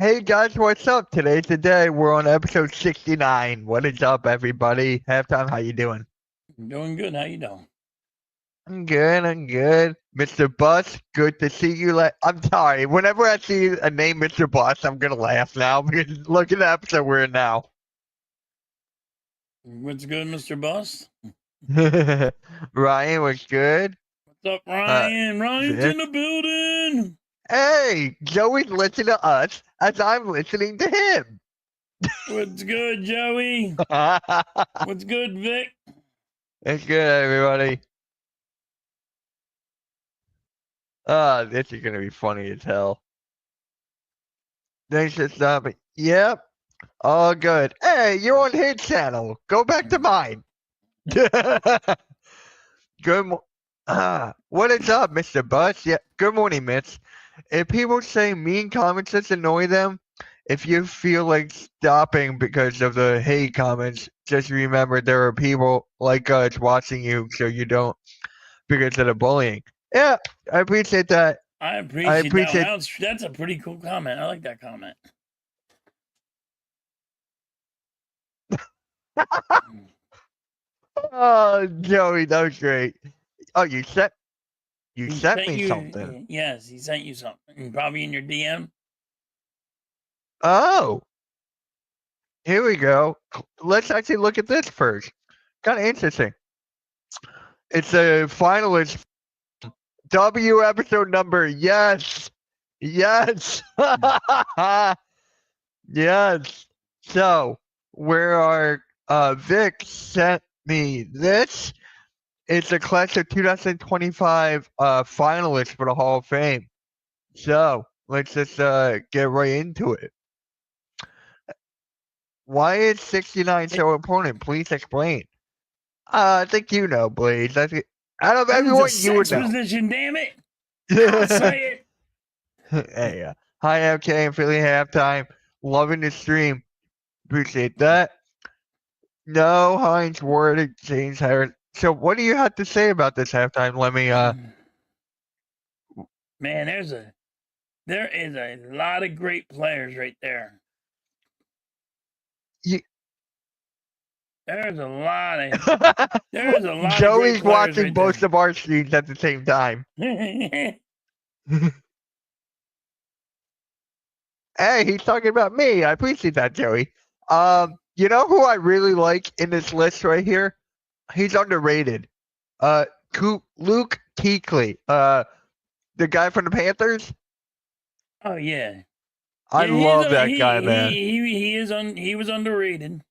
Hey guys, what's up? Today's the day. We're on episode 69. What is up, everybody? Halftime, how you doing? Doing good. How you doing? I'm good. Mr. Bus, good to see you. I'm sorry. Whenever I see a name Mr. Bus, I'm gonna laugh now because look at the episode we're in now. What's good, Mr. Bust? Ryan was good. What's up, Ryan? Ryan's Vic. in the building. Hey, Joey's listening to us as I'm listening to him. What's good, Joey? What's good, Vic? It's good, everybody. This is gonna be funny as hell. Thanks for stopping. Yep. All good. Hey, you're on his channel. Go back to mine. Good what is up, Mr. Bus? Yeah. Good morning, Mitch. If people say mean comments that annoy them, if you feel like stopping because of the hate comments, just remember there are people like us watching you so you don't because of the bullying. Yeah, I appreciate that. I appreciate that one. That's a pretty cool comment. I like that comment. Oh, Joey, that was great. Oh, you sent me something. Yes, he sent you something. Probably in your DM. Oh. Here we go. Let's actually look at this first. Kind of interesting. It's a finalist. W episode number. Yes. Yes. Yes. So, where our Vic sent me this. It's a class of 2025 finalists for the Hall of Fame. So, let's just get right into it. Why is 69 so important? Please explain. I think you know, Blaze. Out of everyone, you would know. Position, damn it! I'll say it. Hey, hi, MK. I'm feeling halftime. Loving the stream. Appreciate that. No, Heinz Ward, James Harris. So, what do you have to say about this halftime? Let me. Man, there is a lot of great players right there. There's a lot of Joey's watching both of our streams at the same time. Hey, he's talking about me. I appreciate that, Joey. You know who I really like in this list right here? He's underrated. Luke Kuechly, the guy from the Panthers. Oh yeah, I love that guy, man. He was underrated.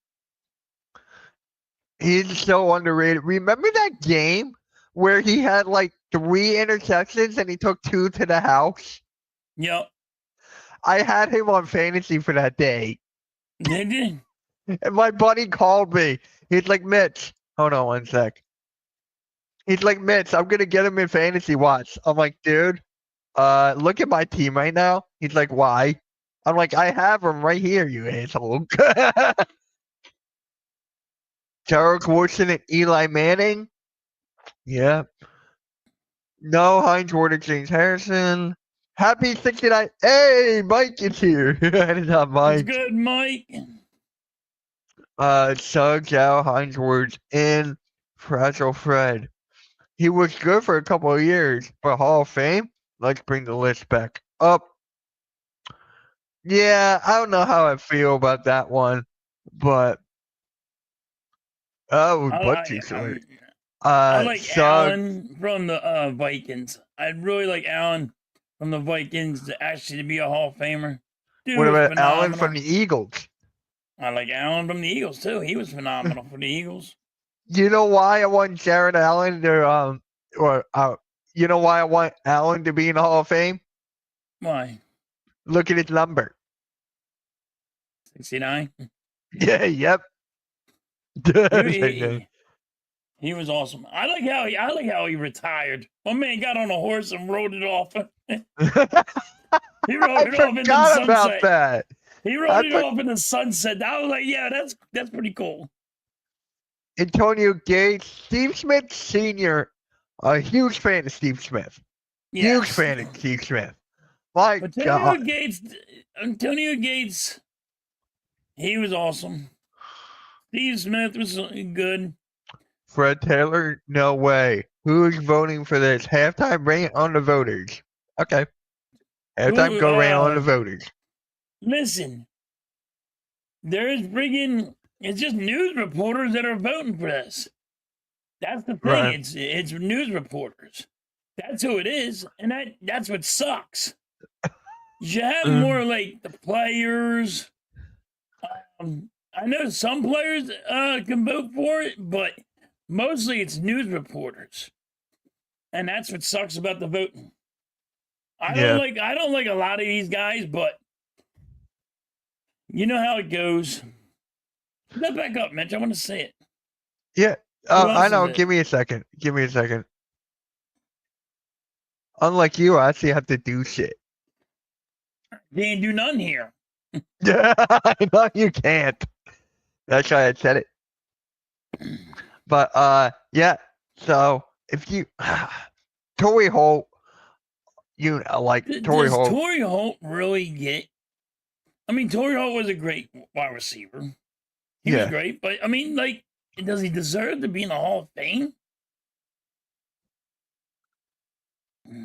He's so underrated. Remember that game where he had like 3 interceptions and he took 2 to the house? Yep. I had him on fantasy for that day. Did you? And my buddy called me. He's like, Mitch, hold on one sec. He's like, Mitch, I'm gonna get him in fantasy watch. I'm like, dude, look at my team right now. He's like, why? I'm like, I have him right here, you asshole. Tarek Woodson and Eli Manning. Yeah. No, Heinz Ward, James Harrison. Happy 69. Hey, Mike is here. That is not Mike. It's good, Mike. Suggs out, Heinz Ward's in. Fragile Fred. He was good for a couple of years, but Hall of Fame? Let's bring the list back up. Yeah, I don't know how I feel about that one, but I like Allen from the Vikings. I'd really like Allen from the Vikings to actually be a Hall of Famer. Dude, what about Allen from the Eagles? I like Allen from the Eagles too. He was phenomenal for the Eagles. You know why I want Jared Allen to you know why I want Allen to be in the Hall of Fame? Why? Look at his number. 69. Yeah. Yep. He was awesome. I like how he retired. My man got on a horse and rode it off. He rode it off in the sunset. About that. He rode it off in the sunset. I was like, yeah, that's pretty cool. Antonio Gates, Steve Smith Sr. A huge fan of Steve Smith. Yes. Huge fan of Steve Smith. My God. Gates, Antonio Gates, he was awesome. Steve Smith was good. Fred Taylor, no way. Who's voting for this? Halftime rant on the voters. Okay. Halftime go rant on the voters. Listen, there's friggin' it's just news reporters that are voting for this. That's the thing. Right. It's news reporters. That's who it is, and that's what sucks. You should have more like the players. I know some players can vote for it, but mostly it's news reporters, and that's what sucks about the voting. I don't like a lot of these guys, but you know how it goes. Get back up, Mitch. I want to say it. Yeah. I know. Give me a second. Unlike you, I actually have to do shit. They ain't do nothing here. Yeah, I know you can't. That's why I said it. But yeah. So if you Torrey Holt, you like Torrey Holt. Does Torrey Holt really get? I mean, Torrey Holt was a great wide receiver. He was great, but I mean, like, does he deserve to be in the Hall of Fame?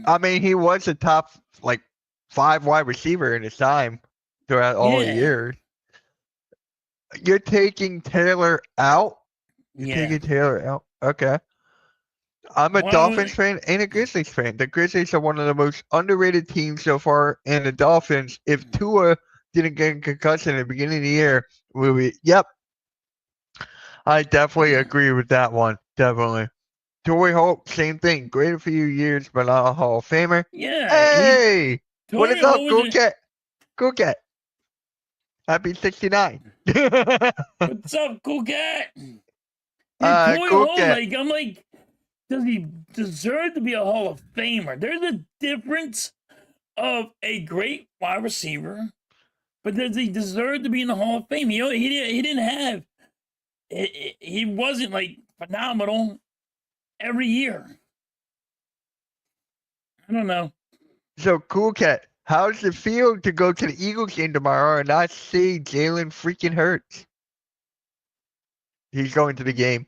I mean, he was a top like 5 wide receiver in his time throughout all the years. You're taking Taylor out? Taking Taylor out? Okay. I'm a Dolphins fan and a Grizzlies fan. The Grizzlies are one of the most underrated teams so far, and the Dolphins, if Tua didn't get a concussion at the beginning of the year, will be, yep. I definitely agree with that one. Definitely. Torrey Holt, same thing. Great a few years, but not a Hall of Famer. Yeah. Hey! What is up, Cool Cat? Happy 69. What's up, Cool Cat? Yeah, Torrey Holt, like, I'm like, does he deserve to be a Hall of Famer? There's a difference of a great wide receiver, but does he deserve to be in the Hall of Fame? He didn't have. He wasn't like phenomenal every year. I don't know. So, Cool Cat, how does it feel to go to the Eagles game tomorrow and not see Jalen freaking Hurts? He's going to the game.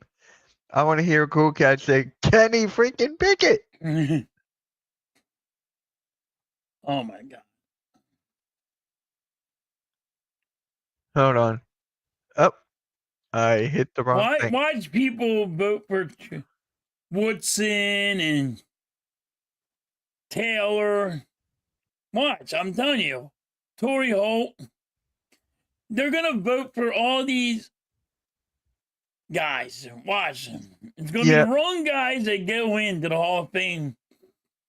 I want to hear Cool Cat say, Kenny freaking Pickett. Oh my God. Hold on. Oh, I hit the wrong thing. Watch people vote for Woodson and Taylor. Watch, I'm telling you. Torrey Holt. They're going to vote for all these guys. Watch. It's going to be the wrong guys that go into the Hall of Fame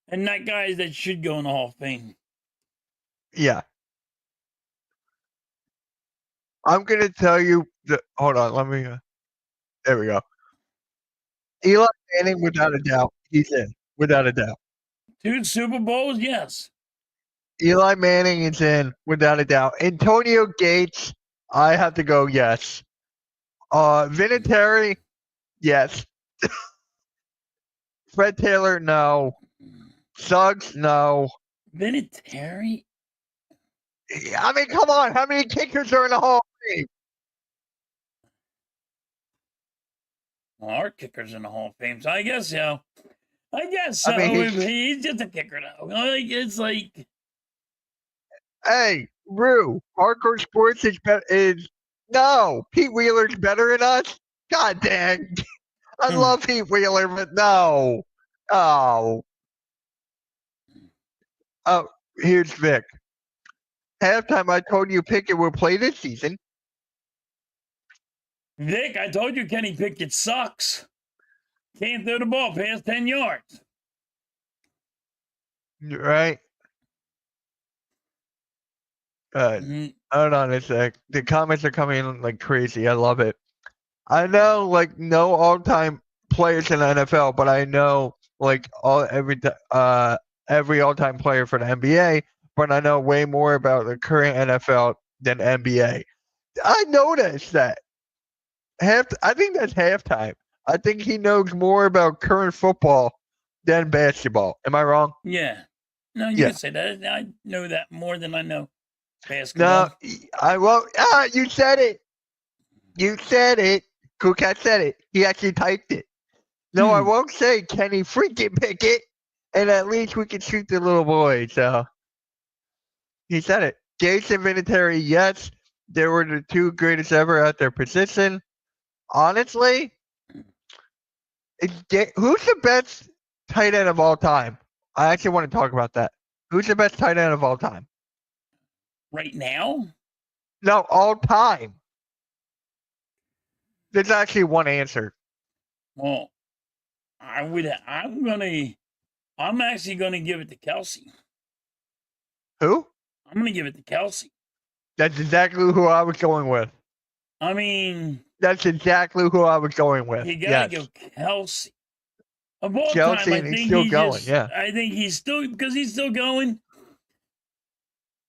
and not guys that should go in the Hall of Fame. Yeah. I'm going to tell you. Hold on. Let me. There we go. Eli Manning, without a doubt. He's in. Without a doubt. 2 Super Bowls, yes. Eli Manning is in, without a doubt. Antonio Gates, I have to go yes. Vinatieri, yes. Fred Taylor, no. Suggs, no. Vinatieri? I mean, come on. How many kickers are in the Hall of Fame? Our kickers in the Hall of Fame, so I guess so. I mean, he's just a kicker now. Like, it's like... Hey, Rue, hardcore sports is no. Pete Wheeler's better than us? God dang. I love Pete Wheeler, but no. Oh. Oh, here's Vic. Halftime, I told you Pickett will play this season. Vic, I told you Kenny Pickett sucks. Can't throw the ball past 10 yards. Right. Hold on a sec. The comments are coming in like crazy. I love it. I know, like, no all-time players in the NFL, but I know, like, every all-time player for the NBA. But I know way more about the current NFL than NBA. I noticed that. I think that's halftime. I think he knows more about current football than basketball. Am I wrong? Yeah. No, you can say that. I know that more than I know No, Basketball. I won't. Ah, you said it. You said it. Cool Cat said it. He actually typed it. No, I won't say Kenny freaking Pickett, and at least we can shoot the little boy. So he said it. Gates and Vinatieri, yes, they were the two greatest ever at their position. Honestly, who's the best tight end of all time? I actually want to talk about that. Who's the best tight end of all time? Right now? No, all time. There's actually one answer. Well, I'm actually gonna give it to Kelsey. Who? I'm gonna give it to Kelsey. That's exactly who I was going with. I mean, That's exactly who I was going with. you gotta Yes. go Kelsey. Of all Kelsey, time, I and he's think still he going. just. Yeah. I think he's still because he's still going.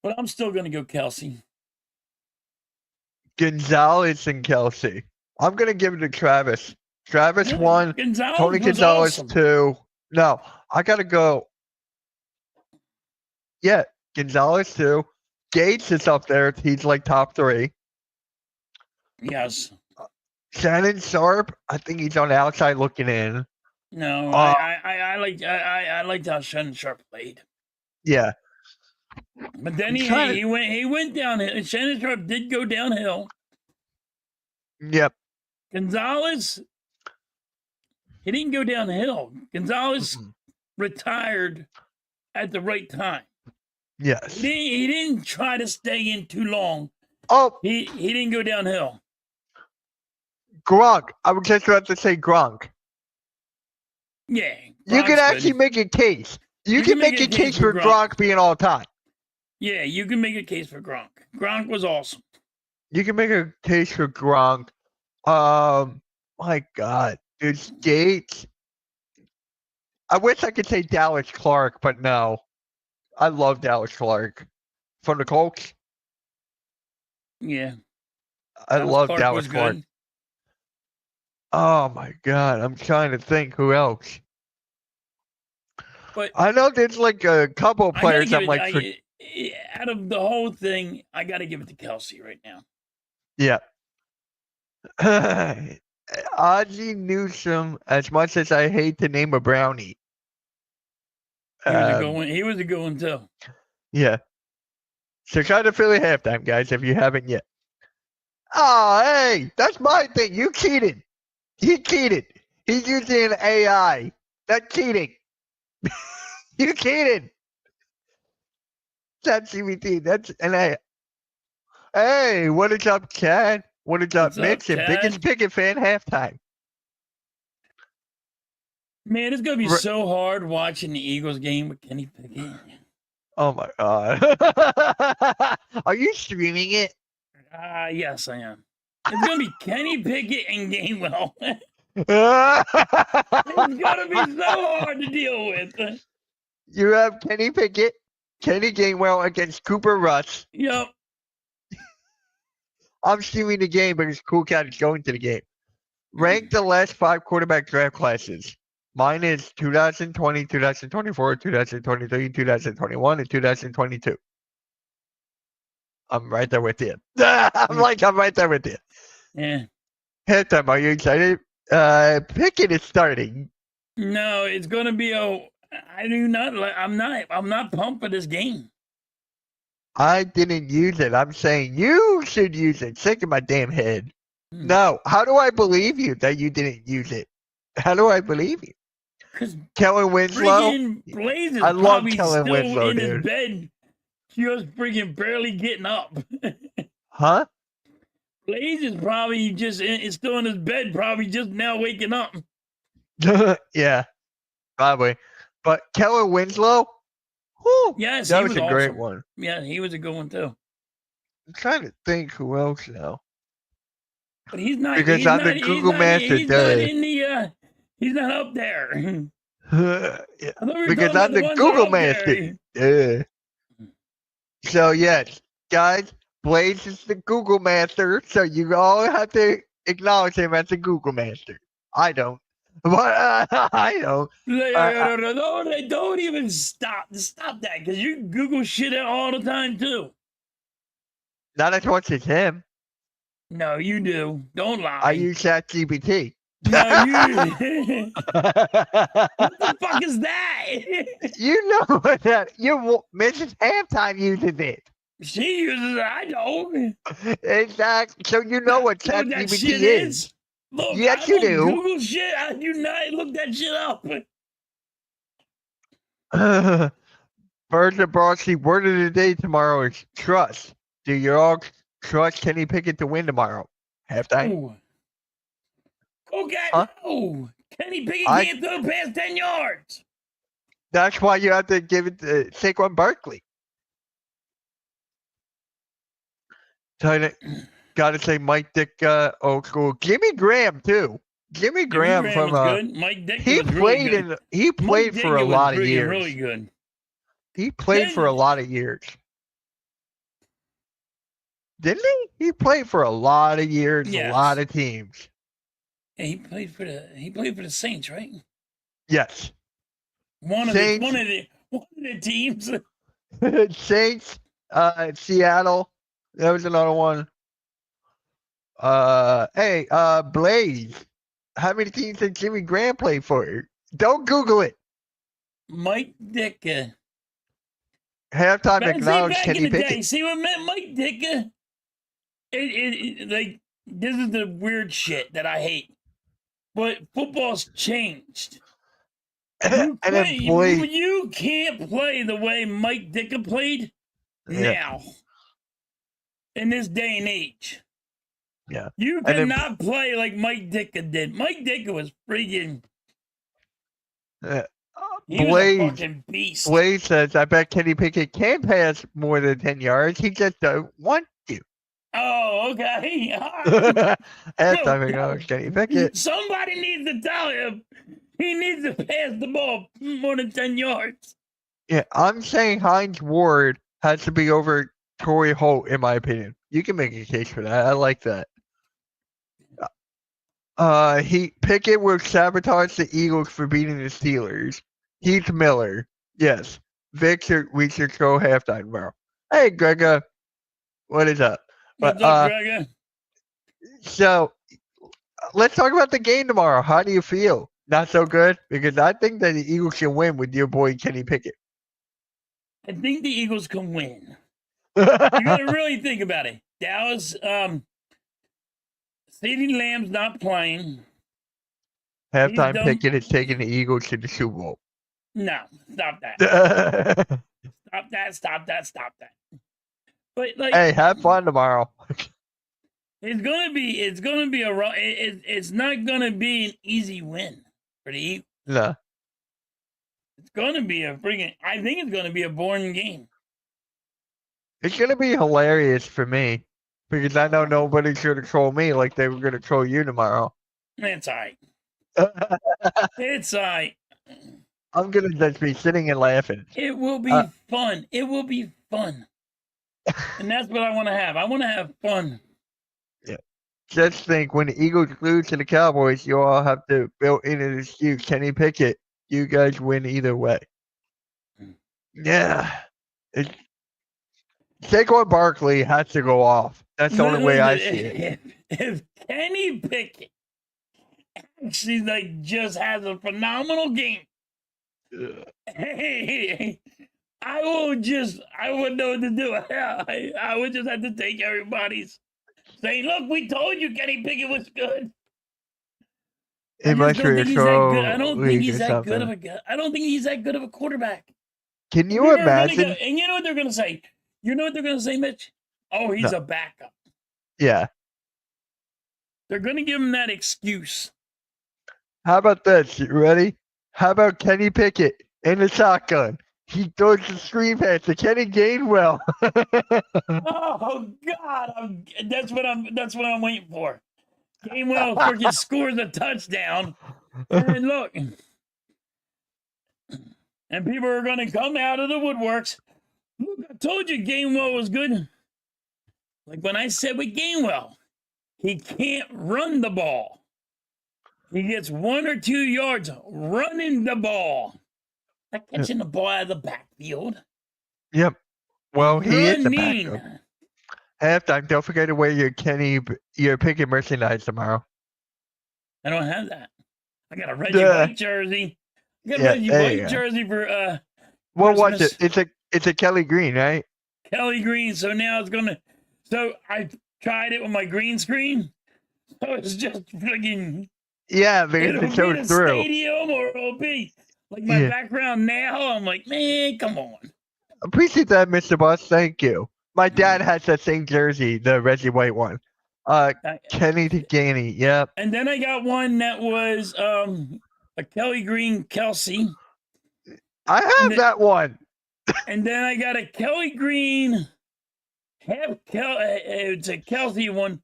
But I'm still gonna go Kelsey. Gonzalez and Kelsey. I'm gonna give it to Travis. Travis Yeah, 1, Gonzalez Tony was Gonzalez awesome. 2. No, I gotta go. Yeah, Gonzalez 2. Gates is up there. He's like top 3. Yes. Shannon Sharp, I think he's on the outside looking in. No, I liked how Shannon Sharp played. Yeah. But then he went downhill. Shannon Sharp did go downhill. Yep. Gonzalez, he didn't go downhill. Gonzalez retired at the right time. Yes. He didn't try to stay in too long. Oh, he didn't go downhill. Gronk. I was just about to say Gronk. Yeah. You can actually make a case. You can make a case for Gronk being all time. Yeah, you can make a case for Gronk. Gronk was awesome. You can make a case for Gronk. My God. There's Gates. I wish I could say Dallas Clark, but no. I love Dallas Clark. From the Colts. Yeah. I love Clark Dallas Clark. Good. Oh my God. I'm trying to think who else. But I know there's like a couple of players I'm like out of the whole thing, I gotta give it to Kelsey right now. Yeah. Ozzie Newsome, as much as I hate to name a brownie. He was a good one. He was a good one too. Yeah. Chicago Philly halftime, guys, if you haven't yet. Oh, hey, that's my thing. You cheated. He cheated. He's using an AI. That's cheating. You cheated. That's CBT. That's an AI. Hey, what is up, Chad? What is up, Mitch? And biggest Pickett fan halftime. Man, it's gonna be so hard watching the Eagles game with Kenny Pickett. Oh my God. Are you streaming it? Yes, I am. It's gonna be Kenny Pickett and Gainwell. It's gonna be so hard to deal with. You have Kenny Pickett, Kenny Gainwell against Cooper Rush. Yep. I'm streaming the game because Cool Cat is going to the game. Rank the last 5 quarterback draft classes. Mine is 2020, 2024, 2023, 2021, and 2022. I'm right there with you. I'm right there with you. Yeah. Halftime, are you excited? Pickett is starting. No, it's gonna be I'm not pumped for this game. I didn't use it. I'm saying you should use it. Sick of my damn head. No. How do I believe you that you didn't use it? How do I believe you? Because Kellen Winslow. Blaze is I love Kellen Winslow, in dude. his bed, just freaking barely getting up. Huh? Blaze is probably is still in his bed, probably just now waking up. Yeah, probably. But Kellen Winslow. Whew, yes, that was a awesome. great one. Yeah, he was a good one too. I'm trying to think who else now. But he's not because he's I'm not, the Google Master. He's not in the. He's not up there. Yeah, because I'm the Google Master. Yeah. So yes, guys, Blaze is the Google Master. So you all have to acknowledge him as the Google Master. I don't. But I don't. Don't even stop that because you Google shit all the time too. Not as much as him. No, you do. Don't lie. I use ChatGPT. No, you. What the fuck is that? You know that Mrs. Halftime uses it. She uses it. I don't. Exactly. So you know what Know what that ChatGPT shit is. is? Look, Yes, I you don't do. Google shit. I do not look that shit up. Birds of Broadsea, word of the day tomorrow is trust. Do you all trust Kenny Pickett to win tomorrow? Halftime? Oh. Okay, Huh? no. Kenny Pickett I. can't throw past 10 yards. That's why you have to give it to Saquon Barkley. Gotta say Mike Ditka, old school. Jimmy Graham too. Jimmy Jimmy Graham Graham from was good. Mike Ditka he was really played good. he Mike played for a Ditka was lot of freaking years. really good. He played for a lot of years. Didn't he? He played for a lot of years, a lot Yes. of teams. Yeah, he played for the Saints, right? Yes. One of the teams. Saints, Seattle. That was another one. Hey, Blaze. How many teams did Jimmy Graham play for? Don't Google it. Mike Ditka. Halftime acknowledged Back in Kenny the Pickett. day, see what meant Mike Ditka? Like, this is the weird shit that I hate. But football's changed. You can't play the way Mike Ditka played now. In this day and age. Yeah. You cannot play like Mike Ditka did. Mike Ditka was freaking. He was a fucking beast. Blaze says, I bet Kenny Pickett can pass more than 10 yards. He just don't want to. Oh, okay. All right. Halftime acknowledged Kenny Pickett. Somebody needs to tell him he needs to pass the ball more than 10 yards. Yeah, I'm saying Hines Ward has to be over Torrey Holt, in my opinion. You can make a case for that. I like that. Pickett will sabotage the Eagles for beating the Steelers. Heath Miller, yes. Victor, we should go halftime tomorrow. Hey, Grega, what is up? What's up, Grega? So, let's talk about the game tomorrow. How do you feel? Not so good? Because I think that the Eagles can win with your boy Kenny Pickett. I think the Eagles can win. You gotta really think about it. Dallas, CeeDee Lamb's not playing. Halftime Pickett is taking the Eagles to the Super Bowl. No, stop that. Stop that. But like, hey, have fun tomorrow. It's not gonna be an easy win for the Eagles. No. It's gonna be I think it's gonna be a boring game. It's gonna be hilarious for me because I know nobody's gonna troll me like they were gonna troll you tomorrow. It's alright. It's alright. I'm gonna just be sitting and laughing. It will be fun. It will be fun. And that's what I want to have. I want to have fun. Yeah. Just think, when the Eagles lose to the Cowboys, you all have to build in an excuse. Kenny Pickett, you guys win either way. Yeah. Saquon Barkley has to go off. That's the only way I see it. If Kenny Pickett actually just has a phenomenal game, hey, I wouldn't know what to do. I would just have to take everybody's saying, look, we told you Kenny Pickett was good. I don't think he's that good of a guy. I don't think he's that good of a quarterback. Can you imagine? And you know what they're going to say? You know what they're going to say, Mitch? Oh, he's a backup. Yeah. They're going to give him that excuse. How about this? You ready? How about Kenny Pickett in the shotgun? He throws the screen pass to Kenny Gainwell. Oh God! That's what I'm waiting for. Gainwell freaking scores a touchdown, and look, and people are going to come out of the woodworks. Look, I told you Gainwell was good. Like when I said with Gainwell, he can't run the ball. He gets 1 or 2 yards running the ball. Not catching the ball out of the backfield. Yep. Well, he is a backup. Halftime, don't forget to wear your Pickett merchandise tomorrow. I don't have that. I got a Reggie Duh. White jersey. I got a Yeah, Reggie there you White go. jersey for What was it? Christmas. It's a Kelly Green, right? Kelly Green. So now it's gonna. So I tried it with my green screen. So it's just friggin'. Yeah, because It'll it be shows the through. stadium, or it'll be like my Yeah. background now. I'm like, man, come on. Appreciate that, Mr. Boss. Thank you. My dad has that same jersey, the Reggie White one. Kenny to Ganny. Yep. And then I got one that was a Kelly Green Kelsey. I have that one. And then I got a Kelly Green it's a Kelsey one,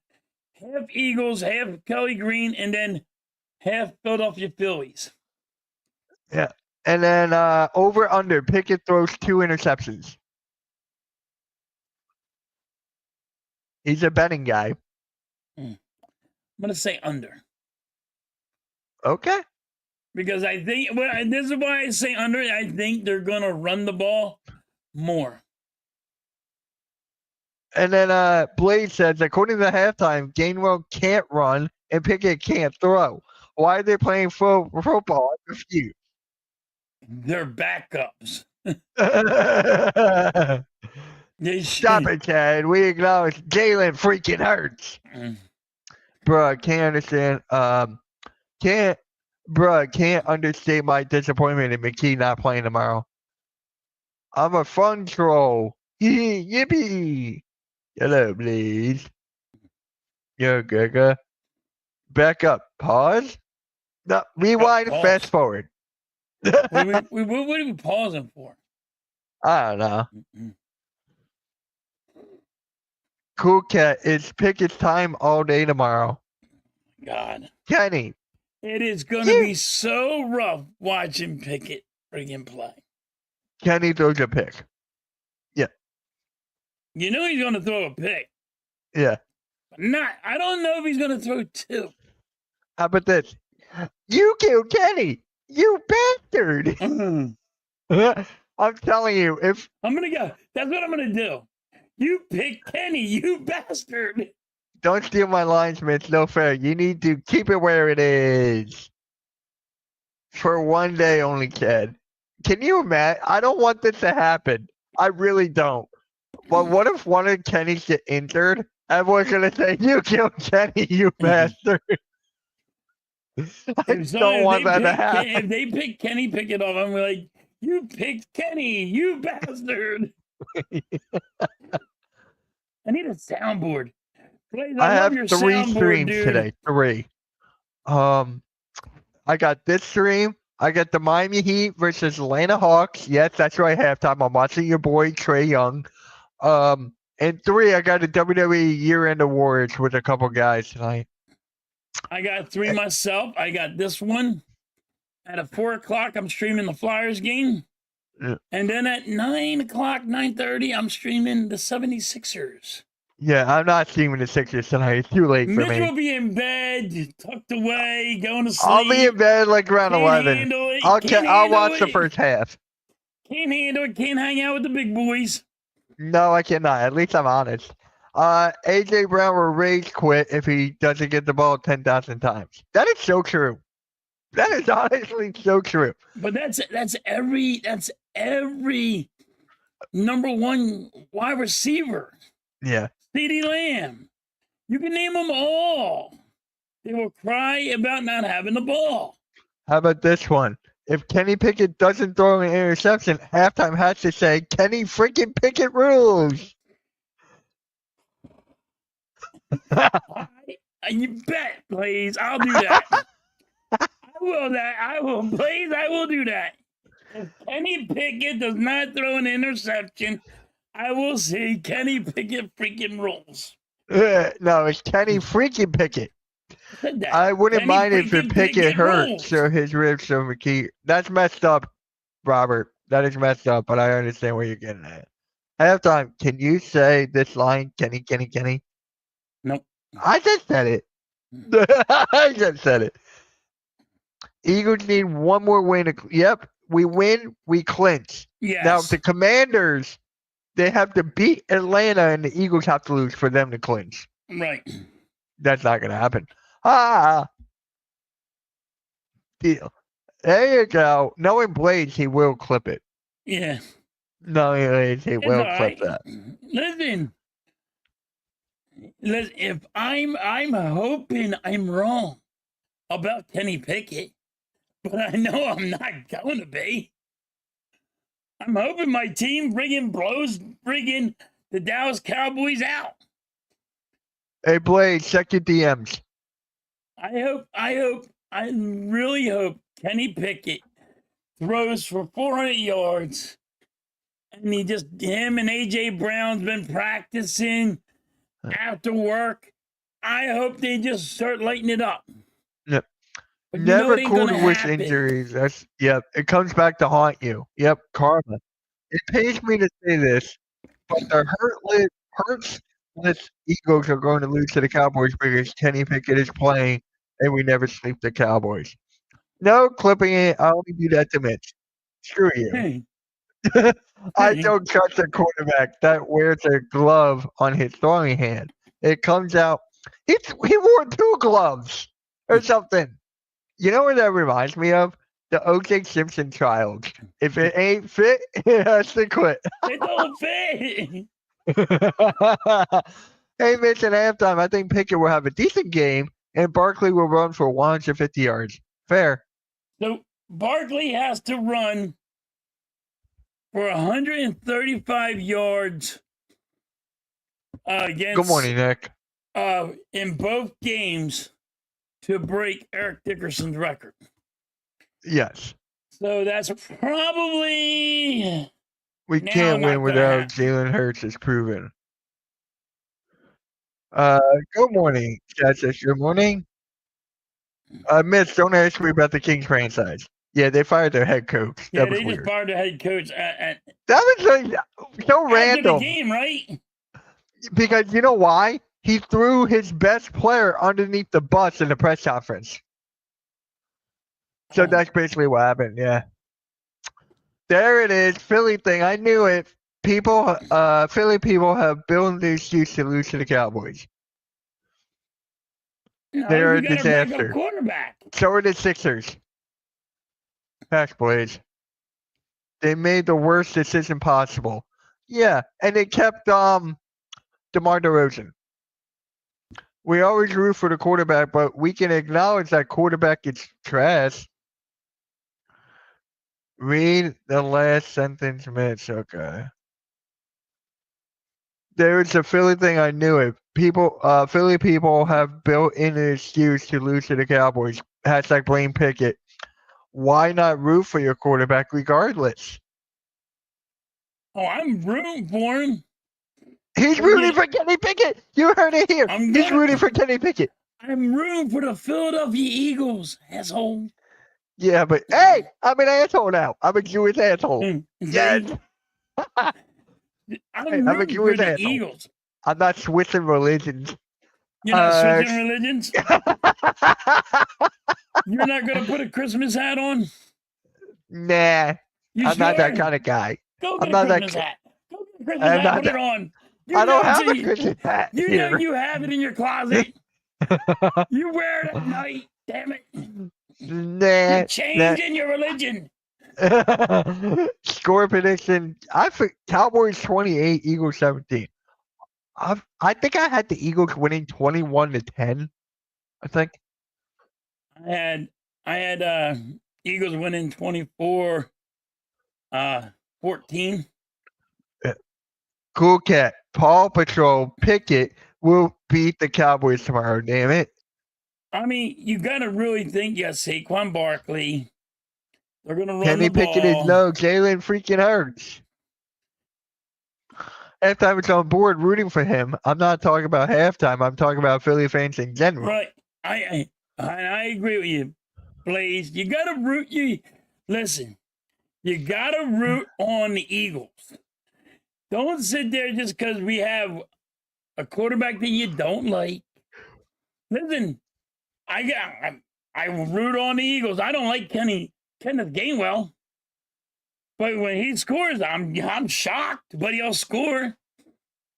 half Eagles, half Kelly Green, and then half Philadelphia Phillies. Yeah. And then over under, Pickett throws 2 interceptions. He's a betting guy. I'm gonna say under. Okay. Because I think this is why I say under. I think they're gonna run the ball more. And then Blade says, according to the halftime, Gainwell can't run and Pickett can't throw. Why are they playing football? I'm confused. They're backups. Stop it, Chad. We acknowledge Jalen freaking Hurts. Bruh, can't understand. Can't understate my disappointment in McKee not playing tomorrow. I'm a fun troll. Yippee. Hello, please. Yo, Gaga. Back up. Pause. No, rewind. Pause. Fast forward. What are we pausing for? I don't know. Cool Cat. It's Pickett's time all day tomorrow. God. Kenny. It is going to be so rough watching Pickett friggin' play. Kenny throws a pick. Yeah. You know he's going to throw a pick. Yeah. I don't know if he's going to throw 2. How about this? You killed Kenny. You bastard. I'm telling you, if I'm going to go. That's what I'm going to do. You pick Kenny, you bastard. Don't steal my lines, Mitch. No fair. You need to keep it where it is. For one day only, kid. Can you imagine? I don't want this to happen. I really don't. But what if one of Kenny's get injured? Everyone's gonna say, "You killed Kenny, you bastard." I don't want that to happen. If they pick Kenny Pickett off, I'm like, you picked Kenny, you bastard. I need a soundboard. Please, I have your 3 streams dude. today. 3. I got this stream. I got the Miami Heat versus Atlanta Hawks. Yes, that's right. Halftime. I'm watching your boy Trae Young. And 3, I got a WWE year-end awards with a couple guys tonight. I got 3 myself. I got this one at 4 o'clock. I'm streaming the Flyers game. Yeah. And then at 9 o'clock, 9:30, I'm streaming the 76ers. Yeah, I'm not streaming the Sixers tonight. It's too late for Mitch me. will be in bed, tucked away, going to sleep. I'll be in bed like around 11. I'll watch the first half. Can't handle it. Can't hang out with the big boys. No, I cannot. At least I'm honest. AJ Brown will rage quit if he doesn't get the ball 10,000 times. That is so true. That is honestly so true. But that's every number 1 wide receiver. Yeah. CeeDee Lamb. You can name them all. They will cry about not having the ball. How about this one? If Kenny Pickett doesn't throw an interception, halftime has to say, Kenny freaking Pickett rules. You bet, please. I'll do that. I will do that. If Kenny Pickett does not throw an interception, I will say Kenny Pickett freaking rules. No, it's Kenny freaking Pickett. I wouldn't mind if Pickett hurt, so his ribs so McKee. That's messed up, Robert. That is messed up, but I understand where you're getting at. Halftime, can you say this line, Kenny? Nope. I just said it. I just said it. Eagles need one more win. Yep, we win, we clinch. Yes. Now, if the Commanders They have to beat Atlanta, and the Eagles have to lose for them to clinch. Right. That's not going to happen. Ah, deal. There you go. Knowing Blades, he will clip it. Yeah. Knowing Blades, he It's will all clip right. that. Listen, if I'm hoping I'm wrong about Kenny Pickett, but I know I'm not going to be. I'm hoping my team blows the Dallas Cowboys out. Hey, Blades, check your DMs. I really hope Kenny Pickett throws for 400 yards, and him and AJ Brown's been practicing after work. I hope they just start lighting it up. Yep. But Never it ain't cool gonna to wish happen. injuries. Yep. It comes back to haunt you. Yep. Karma. It pains me to say this, but the hurtless Eagles are going to lose to the Cowboys because Kenny Pickett is playing, and we never sleep the Cowboys. No clipping it. I only do that to Mitch. Screw you. I don't trust a quarterback that wears a glove on his throwing hand. It comes out. He wore 2 gloves or something. You know what that reminds me of? The O.J. Simpson trials. If it ain't fit, it has to quit. It don't fit. Hey, Mitch, at halftime, I think Pickett will have a decent game, and Barkley will run for 150 yards. Fair. So Barkley has to run for 135 yards against. Good morning, Nick. In both games to break Eric Dickerson's record. Yes. So that's probably. We can't win without Jalen Hurts, is proven. Good morning, Chachas. Good morning. Mitch, don't ask me about the Kings franchise. Yeah, they fired their head coach. Yeah, That was they weird. just fired their head coach. That was so random. After the game, right? Because you know why? He threw his best player underneath the bus in the press conference. So that's basically what happened. Yeah. There it is, Philly thing. I knew it. Philly people have built the excuse to lose to the Cowboys. They are a disaster. Quarterback. So are the Sixers. Facts, Blaze. They made the worst decision possible. Yeah, and they kept DeMar DeRozan. We always root for the quarterback, but we can acknowledge that quarterback is trash. Read the last sentence, Mitch. Okay. There's a Philly thing. I knew it. Philly people have built in an excuse to lose to the Cowboys. Hashtag blame Pickett. Why not root for your quarterback regardless? Oh, I'm rooting for him. He's rooting for Kenny Pickett. You heard it here. He's rooting for Kenny Pickett. I'm rooting for the Philadelphia Eagles, asshole. Yeah, but hey, I'm an asshole now. I'm a Jewish asshole. Yes. I'm a Jewish for the asshole. Eagles. I'm not switching religions. You're not switching religions? You're not going to put a Christmas hat on? Nah. I'm not that kind of guy. Go get a Christmas hat. Go get a Christmas hat, put it on. I don't have a Christmas hat. You know you have it in your closet. You wear it at night. Damn it. Nah. You're changing your religion. Score prediction. Cowboys 28, Eagles 17. I think I had the Eagles winning 21-10. I think. I had Eagles winning 24-14. Cool cat. Paw Patrol Pickett will beat the Cowboys tomorrow. Damn it. I mean, you got to really think, Saquon Barkley. They're going to run Kenny the ball. Pickett is no Jalen freaking Hurts. Halftime was on board rooting for him. I'm not talking about halftime. I'm talking about Philly fans in general. Right. I agree with you, Blaze. You got to root. Listen, you got to root on the Eagles. Don't sit there just because we have a quarterback that you don't like. Listen, I root on the Eagles. I don't like Kenneth Gainwell, But when he scores, I'm shocked. But he'll score.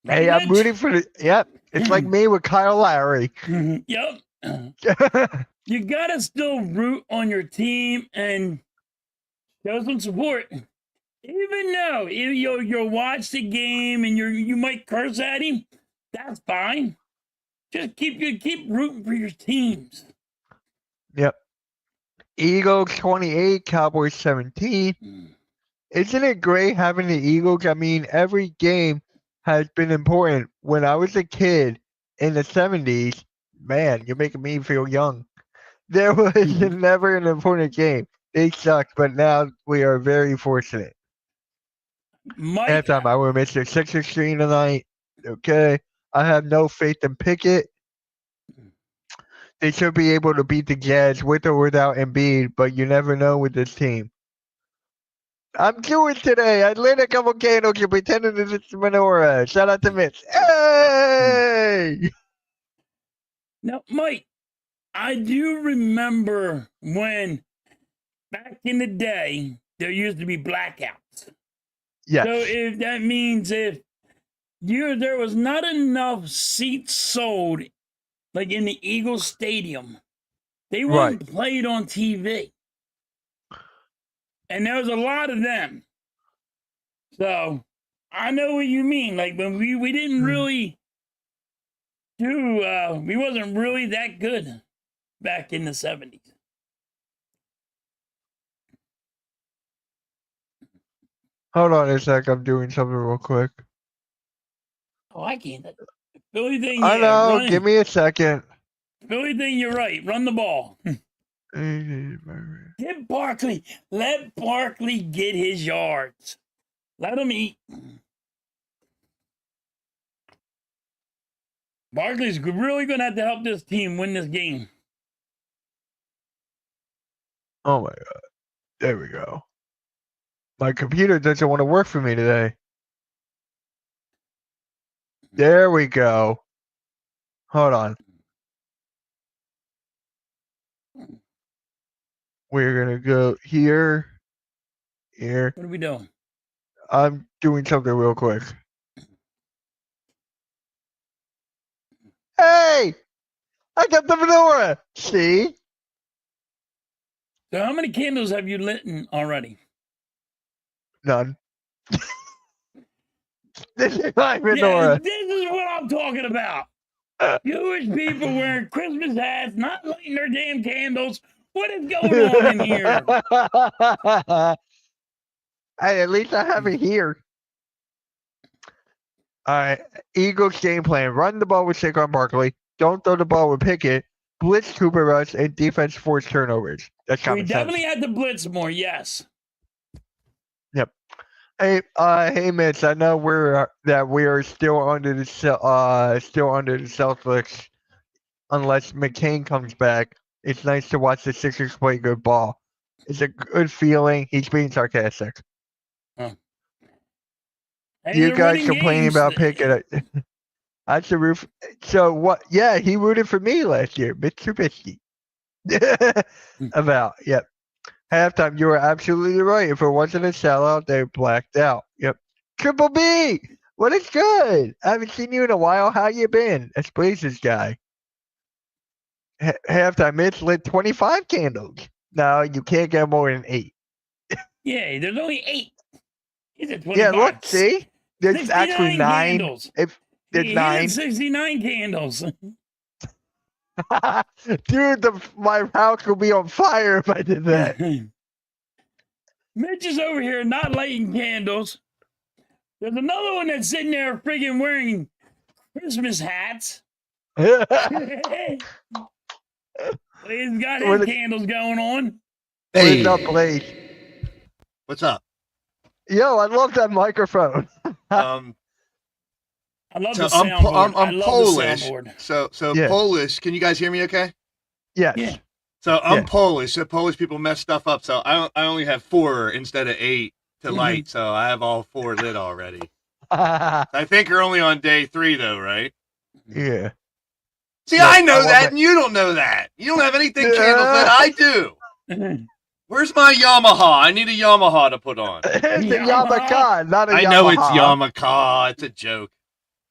Right, Hey, I'm Mitch? rooting for the. Yep, it's like me with Kyle Lowry. Yep. You gotta still root on your team and show some support. Even though you'll watch the game and you might curse at him, that's fine. Just keep rooting for your teams. Yep. Eagles 28, Cowboys 17. Isn't it great having the Eagles? I mean, every game has been important. When I was a kid in the 70s, man, you're making me feel young. There was never an important game. They sucked, but now we are very fortunate. Mike, Halftime, I will miss the Sixers stream tonight. Okay. I have no faith in Pickett. They should be able to beat the Jazz with or without Embiid, but you never know with this team. I'm Jewish today. I lit a couple candles and pretended it's a menorah. Shout out to Mitch. Hey! now, Mike, I do remember when back in the day there used to be blackouts. Yes. So if that means if there was not enough seats sold, like in the Eagles Stadium, they weren't played on TV. And there was a lot of them. So I know what you mean. Like when we didn't really we wasn't really that good back in the 70s. Hold on a sec. I'm doing something real quick. Oh, I can't. The only thing, I know. Give me a second. The only thing, you're right. Run the ball. Get Barkley. Let Barkley get his yards. Let him eat. Barkley's really going to have to help this team win this game. Oh my God. There we go. My computer doesn't want to work for me today. There we go. Hold on. We're going to go here. Here. What are we doing? I'm doing something real quick. Hey! I got the menorah! See? So how many candles have you lit already? None. This is my menorah. Yeah, this is what I'm talking about. Jewish people wearing Christmas hats, not lighting their damn candles. What is going on in here? Hey, at least I have it here. All right. Eagles game plan. Run the ball with Saquon Barkley. Don't throw the ball with Pickett. Blitz Cooper Rush and defense force turnovers. That's common We sense. definitely had to blitz more, yes. Yep. Hey, Mitch. I know we are still under the Celtics unless McCain comes back. It's nice to watch the Sixers play good ball. It's a good feeling. He's being sarcastic. Hey, you guys complaining about Pickett. I should root. So what? Yeah, he rooted for me last year, Mitch Kofsky. About yep. Halftime, you were absolutely right. If it wasn't a sellout, they blacked out. Yep. Triple B, what is good? I haven't seen you in a while. How you been? That's Blazers guy. Halftime, Mitch lit 25 candles. No, you can't get more than 8. Yeah, there's only 8. He's at 25. Yeah, look, see? There's actually 9. Candles. There's 9. 69 candles. Dude, my house will be on fire if I did that. Mitch is over here not lighting candles. There's another one that's sitting there friggin' wearing Christmas hats. He's got his candles going on. Hey. What's up, Blaze? What's up? Yo, I love that microphone. I love the soundboard. I'm Polish. So yeah. Polish. Can you guys hear me okay? Yes. Yeah. So I'm Polish. So Polish people mess stuff up. So I only have 4 instead of 8 to light. So I have all 4 lit already. I think you're only on day 3 though, right? Yeah. See, I know that and you don't know that. You don't have anything candles that I do. Where's my Yamaha? I need a Yamaha to put on. It's a Yamaha, not a Yamaha. I know it's Yamaha. It's a joke.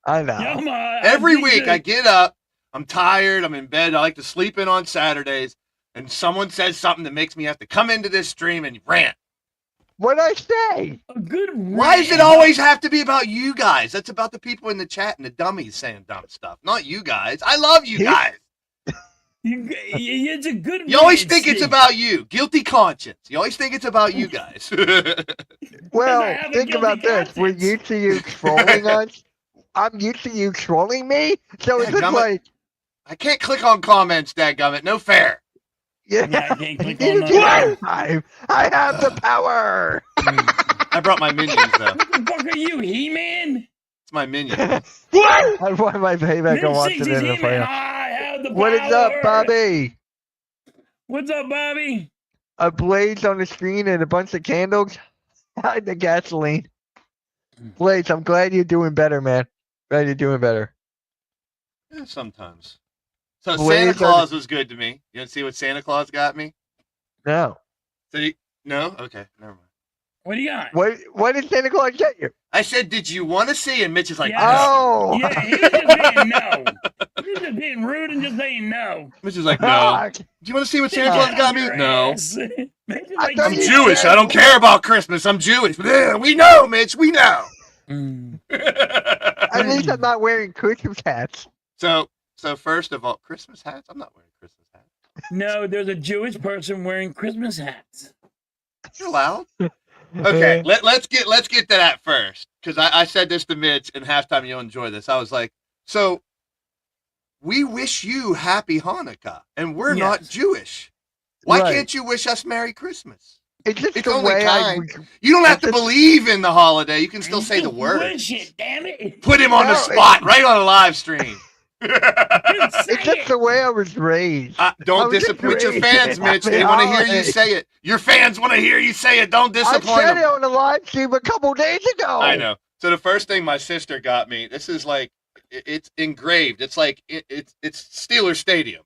I know. Yamaha. Every week I get up, I'm tired, I'm in bed, I like to sleep in on Saturdays, and someone says something that makes me have to come into this stream and rant. What'd I say? A good rant. Why does it always have to be about you guys? That's about the people in the chat and the dummies saying dumb stuff, not you guys. I love you guys. It's a good You always rant, think it's Steve. about you. Guilty conscience. You always think it's about you guys. Well, have a think guilty about this. We're conscience. used to you trolling us. I'm used to you trolling me. So it's just Dadgummit. like, I can't click on comments, dadgummit. No fair. yeah. Yeah, I can't click You on do that. I have the power. I brought my minions, though. What the fuck are you, He-Man? It's my minion. I want my payback. I watched it in the He-Man, playoffs. I have the power. What is up, Bobby? What's up, Bobby? A blaze on the screen and a bunch of candles. Hide the gasoline. Blaze, I'm glad you're doing better, man. Glad you're doing better. Yeah, sometimes. So Blaze Santa Claus was good to me. You want to see what Santa Claus got me? No. No? Okay, never mind. What do you got? What did Santa Claus get you? I said, did you want to see? And Mitch is like, Yeah. no. Oh. Yeah, he was just being no. He was just being rude and just saying no. Mitch is like, no. Do you want to see what Santa Claus got me? Your No. ass. Mitch is I like, thought I'm you Jewish. I don't care about Christmas. I'm Jewish. Yeah, we know, Mitch. We know. Mm. At least I'm not wearing Christmas hats. So first of all, Christmas hats? I'm not wearing Christmas hats. No, there's a Jewish person wearing Christmas hats. You're loud. Okay, let's get to that first, because I said this to Mitch in halftime. You'll enjoy this. I was like, so we wish you happy Hanukkah, and we're not Yes. Jewish. Why Right. can't you wish us Merry Christmas? It's just It's the only way kind. You don't have to It's just- believe in the holiday. You can still say the Just word. wish it, damn it. Put him on the No, spot right on a live stream. Just say It's just it. the way I was raised. Don't I'm just disappoint your raised fans, in Mitch. happy They want to hear you holidays. say it. Your fans want to hear you say it. Don't I disappoint said them. it on the live stream a couple days ago. I know. So the first thing my sister got me, this is like, it's engraved. It's like, it's Steelers Stadium.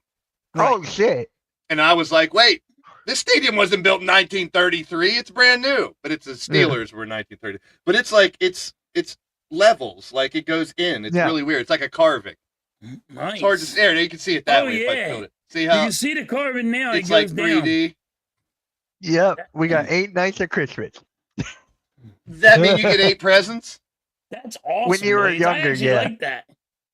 Oh shit! And I was like, wait, this stadium wasn't built in 1933. It's brand new. But it's the Steelers were 1930. But it's like, it's levels. Like it goes in. It's really weird. It's like a carving. Nice. It's hard to stare. You can see it that Oh, way if I yeah. tilt it. See You how can see the carving now. it's It like goes down. 3D? Yep, we got 8 nights of Christmas. Does that mean you get 8 presents? That's awesome. When you were Blaze. younger, I actually yeah. like that.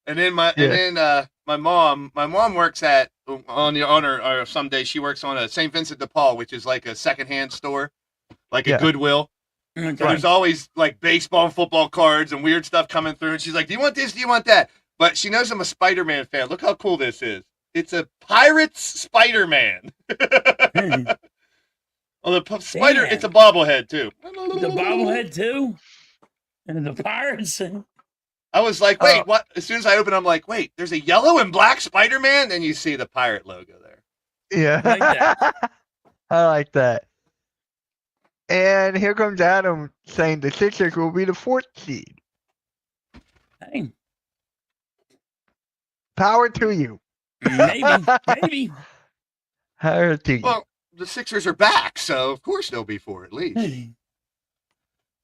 And then my mom works at or someday she works on a St. Vincent de Paul, which is like a secondhand store, like a Goodwill. Okay. So there's always like baseball and football cards and weird stuff coming through. And she's like, do you want this? Do you want that? But she knows I'm a Spider-Man fan. Look how cool this is. It's a Pirates Spider-Man. Well, the spider, Damn. it's a bobblehead too. The bobblehead too, and the pirates. I was like, wait, what? As soon as I open, I'm like, wait, there's a yellow and black Spider-Man? Then you see the pirate logo there. Yeah, I like that. I like that. And here comes Adam saying the Sixers will be the 4th seed. Hey, Power to you. maybe. Power to you. Well, the Sixers are back, so of course they'll be 4 at least.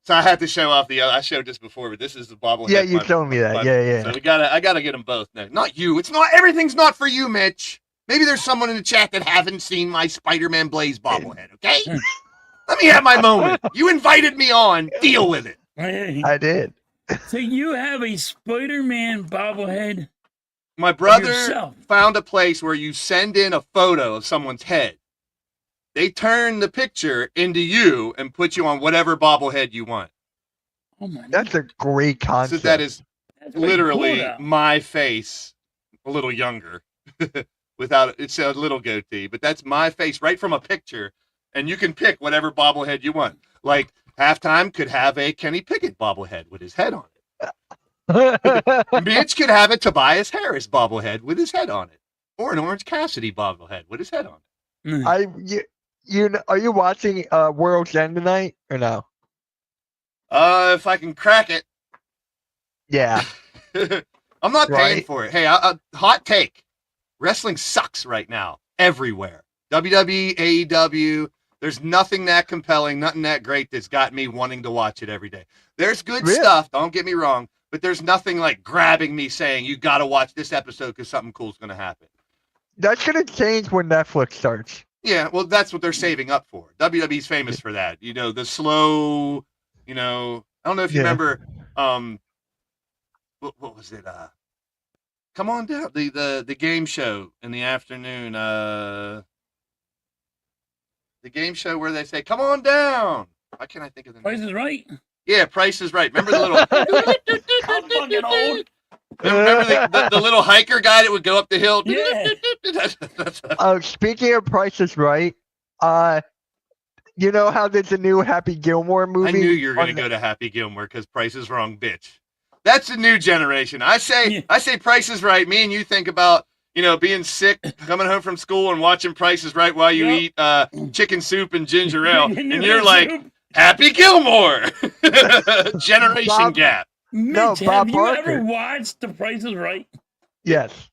So I had to show off the other. I showed this before, but this is the bobblehead. Yeah, you told me that. Yeah. So I gotta get them both now. Not you. It's not. Everything's not for you, Mitch. Maybe there's someone in the chat that haven't seen my Spider-Man Blaze bobblehead. Okay, let me have my moment. You invited me on. Deal with it. I did. So you have a Spider-Man bobblehead? My brother yourself. found a place where you send in a photo of someone's head. They turn the picture into you and put you on whatever bobblehead you want. Oh my! That's a great So concept. that is That's pretty literally cool, though. my face, a little younger, without it's a little goatee, but that's my face right from a picture, and you can pick whatever bobblehead you want. Like halftime could have a Kenny Pickett bobblehead with his head on it. Mitch could have a Tobias Harris bobblehead with his head on it, or an Orange Cassidy bobblehead with his head on it. Are you watching World's End tonight or no? If I can crack it. Yeah. I'm not paying Right. for it. Hey, hot take. Wrestling sucks right now. Everywhere. WWE, AEW, There's nothing that compelling, nothing that great that's got me wanting to watch it every day. There's good Really? stuff, don't get me wrong, but there's nothing like grabbing me saying, you got to watch this episode because something cool's going to happen. That's gonna change when Netflix starts. Yeah, well, that's what they're saving up for. WWE's famous for that. You know, the slow, I don't know if you remember, what was it? Come on down, the game show in the afternoon. The game show where they say, come on down. Why can't I think of the name? Price is Right. Yeah, Price is Right. Remember the little... I'm fucking old. Remember the little hiker guy that would go up the hill? Yeah. Speaking of Price is Right, you know how there's a new Happy Gilmore movie? I knew you were going to go to Happy Gilmore because Price is Wrong, bitch. That's the new generation. I say Price is Right. Me and you think about, being sick, coming home from school and watching Price is Right while you eat chicken soup and ginger ale. And you're like, Happy Gilmore. Generation gap. Mitch, Bob have you Barker. ever watched The Price is Right? Yes.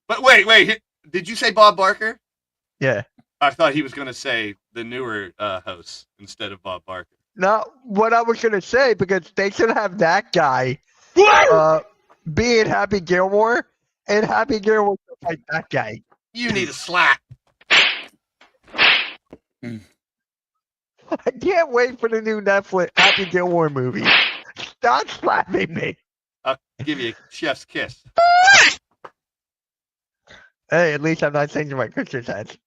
But wait. Did you say Bob Barker? Yeah. I thought he was going to say the newer host instead of Bob Barker. Now, what I was gonna say, because they should have that guy being Happy Gilmore, and Happy Gilmore like that guy. You need a slap. I can't wait for the new Netflix Happy Gilmore movie. Stop slapping me. I'll give you a chef's kiss. Hey, at least I'm not changing my Christmas hats.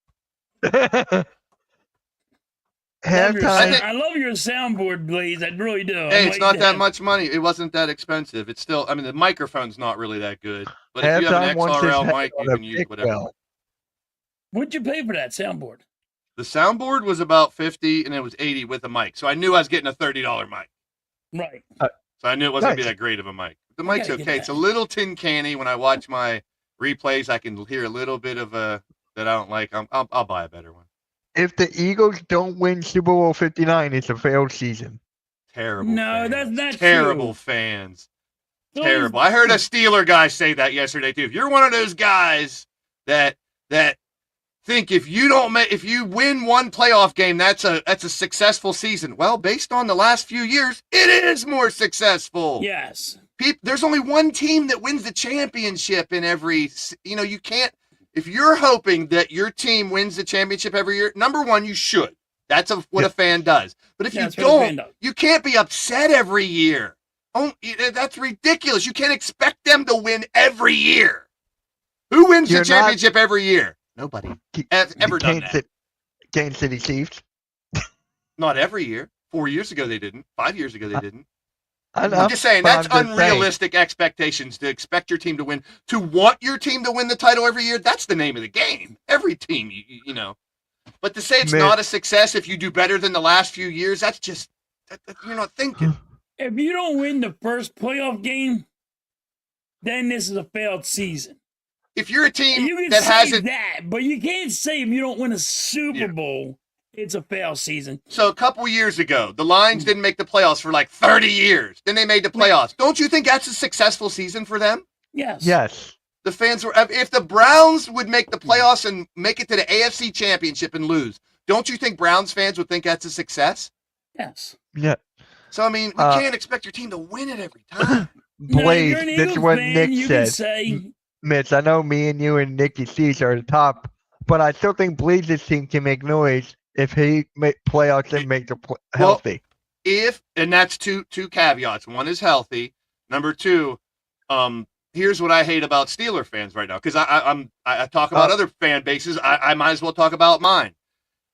I love your soundboard, Blaze. I really do. Hey, it's not that much money. It wasn't that expensive. It's still, the microphone's not really that good. But if you have an XRL mic, you can use whatever. What'd you pay for that soundboard? The soundboard was about $50 and it was $80 with a mic. So I knew I was getting a $30 mic. Right. So I knew it wasn't going to be that great of a mic. The mic's okay. It's a little tin canny. When I watch my replays, I can hear a little bit of that I don't like. I'll buy a better one. If the Eagles don't win Super Bowl 59, it's a failed season. Terrible. No, fans. that's not terrible true. Fans. Terrible. I heard a Steeler guy say that yesterday too. If you're one of those guys that think if you win one playoff game, that's a successful season. Well, based on the last few years, it is more successful. Yes. There's only one team that wins the championship in every. You can't. If you're hoping that your team wins the championship every year, number one, you should. That's what a fan does. But if you don't, you can't be upset every year. Oh, that's ridiculous. You can't expect them to win every year. Who wins the championship every year? Nobody has ever done that. Kansas City Chiefs. Not every year. 4 years ago they didn't. 5 years ago they didn't. I'm just saying, that's unrealistic expectations to expect your team to win. To want your team to win the title every year, that's the name of the game. Every team, you know. But to say it's not a success if you do better than the last few years, that's just, you're not thinking. If you don't win the first playoff game, then this is a failed season. If you're a team you can that say hasn't... that, but you can't say if you don't win a Super Bowl, it's a failed season. So a couple years ago, the Lions didn't make the playoffs for like 30 years. Then they made the playoffs. Don't you think that's a successful season for them? Yes. Yes. The fans were... If the Browns would make the playoffs and make it to the AFC Championship and lose, don't you think Browns fans would think that's a success? Yes. Yeah. So, I mean, we can't expect your team to win it every time. Blaze, this is what Nick said. Mitch, I know me and you and Nicky C's are at the top, but I still think Blaze's team can make noise if he make playoffs and make the healthy. And that's two caveats. One is healthy. Number two, here's what I hate about Steeler fans right now, because I talk about other fan bases. I might as well talk about mine.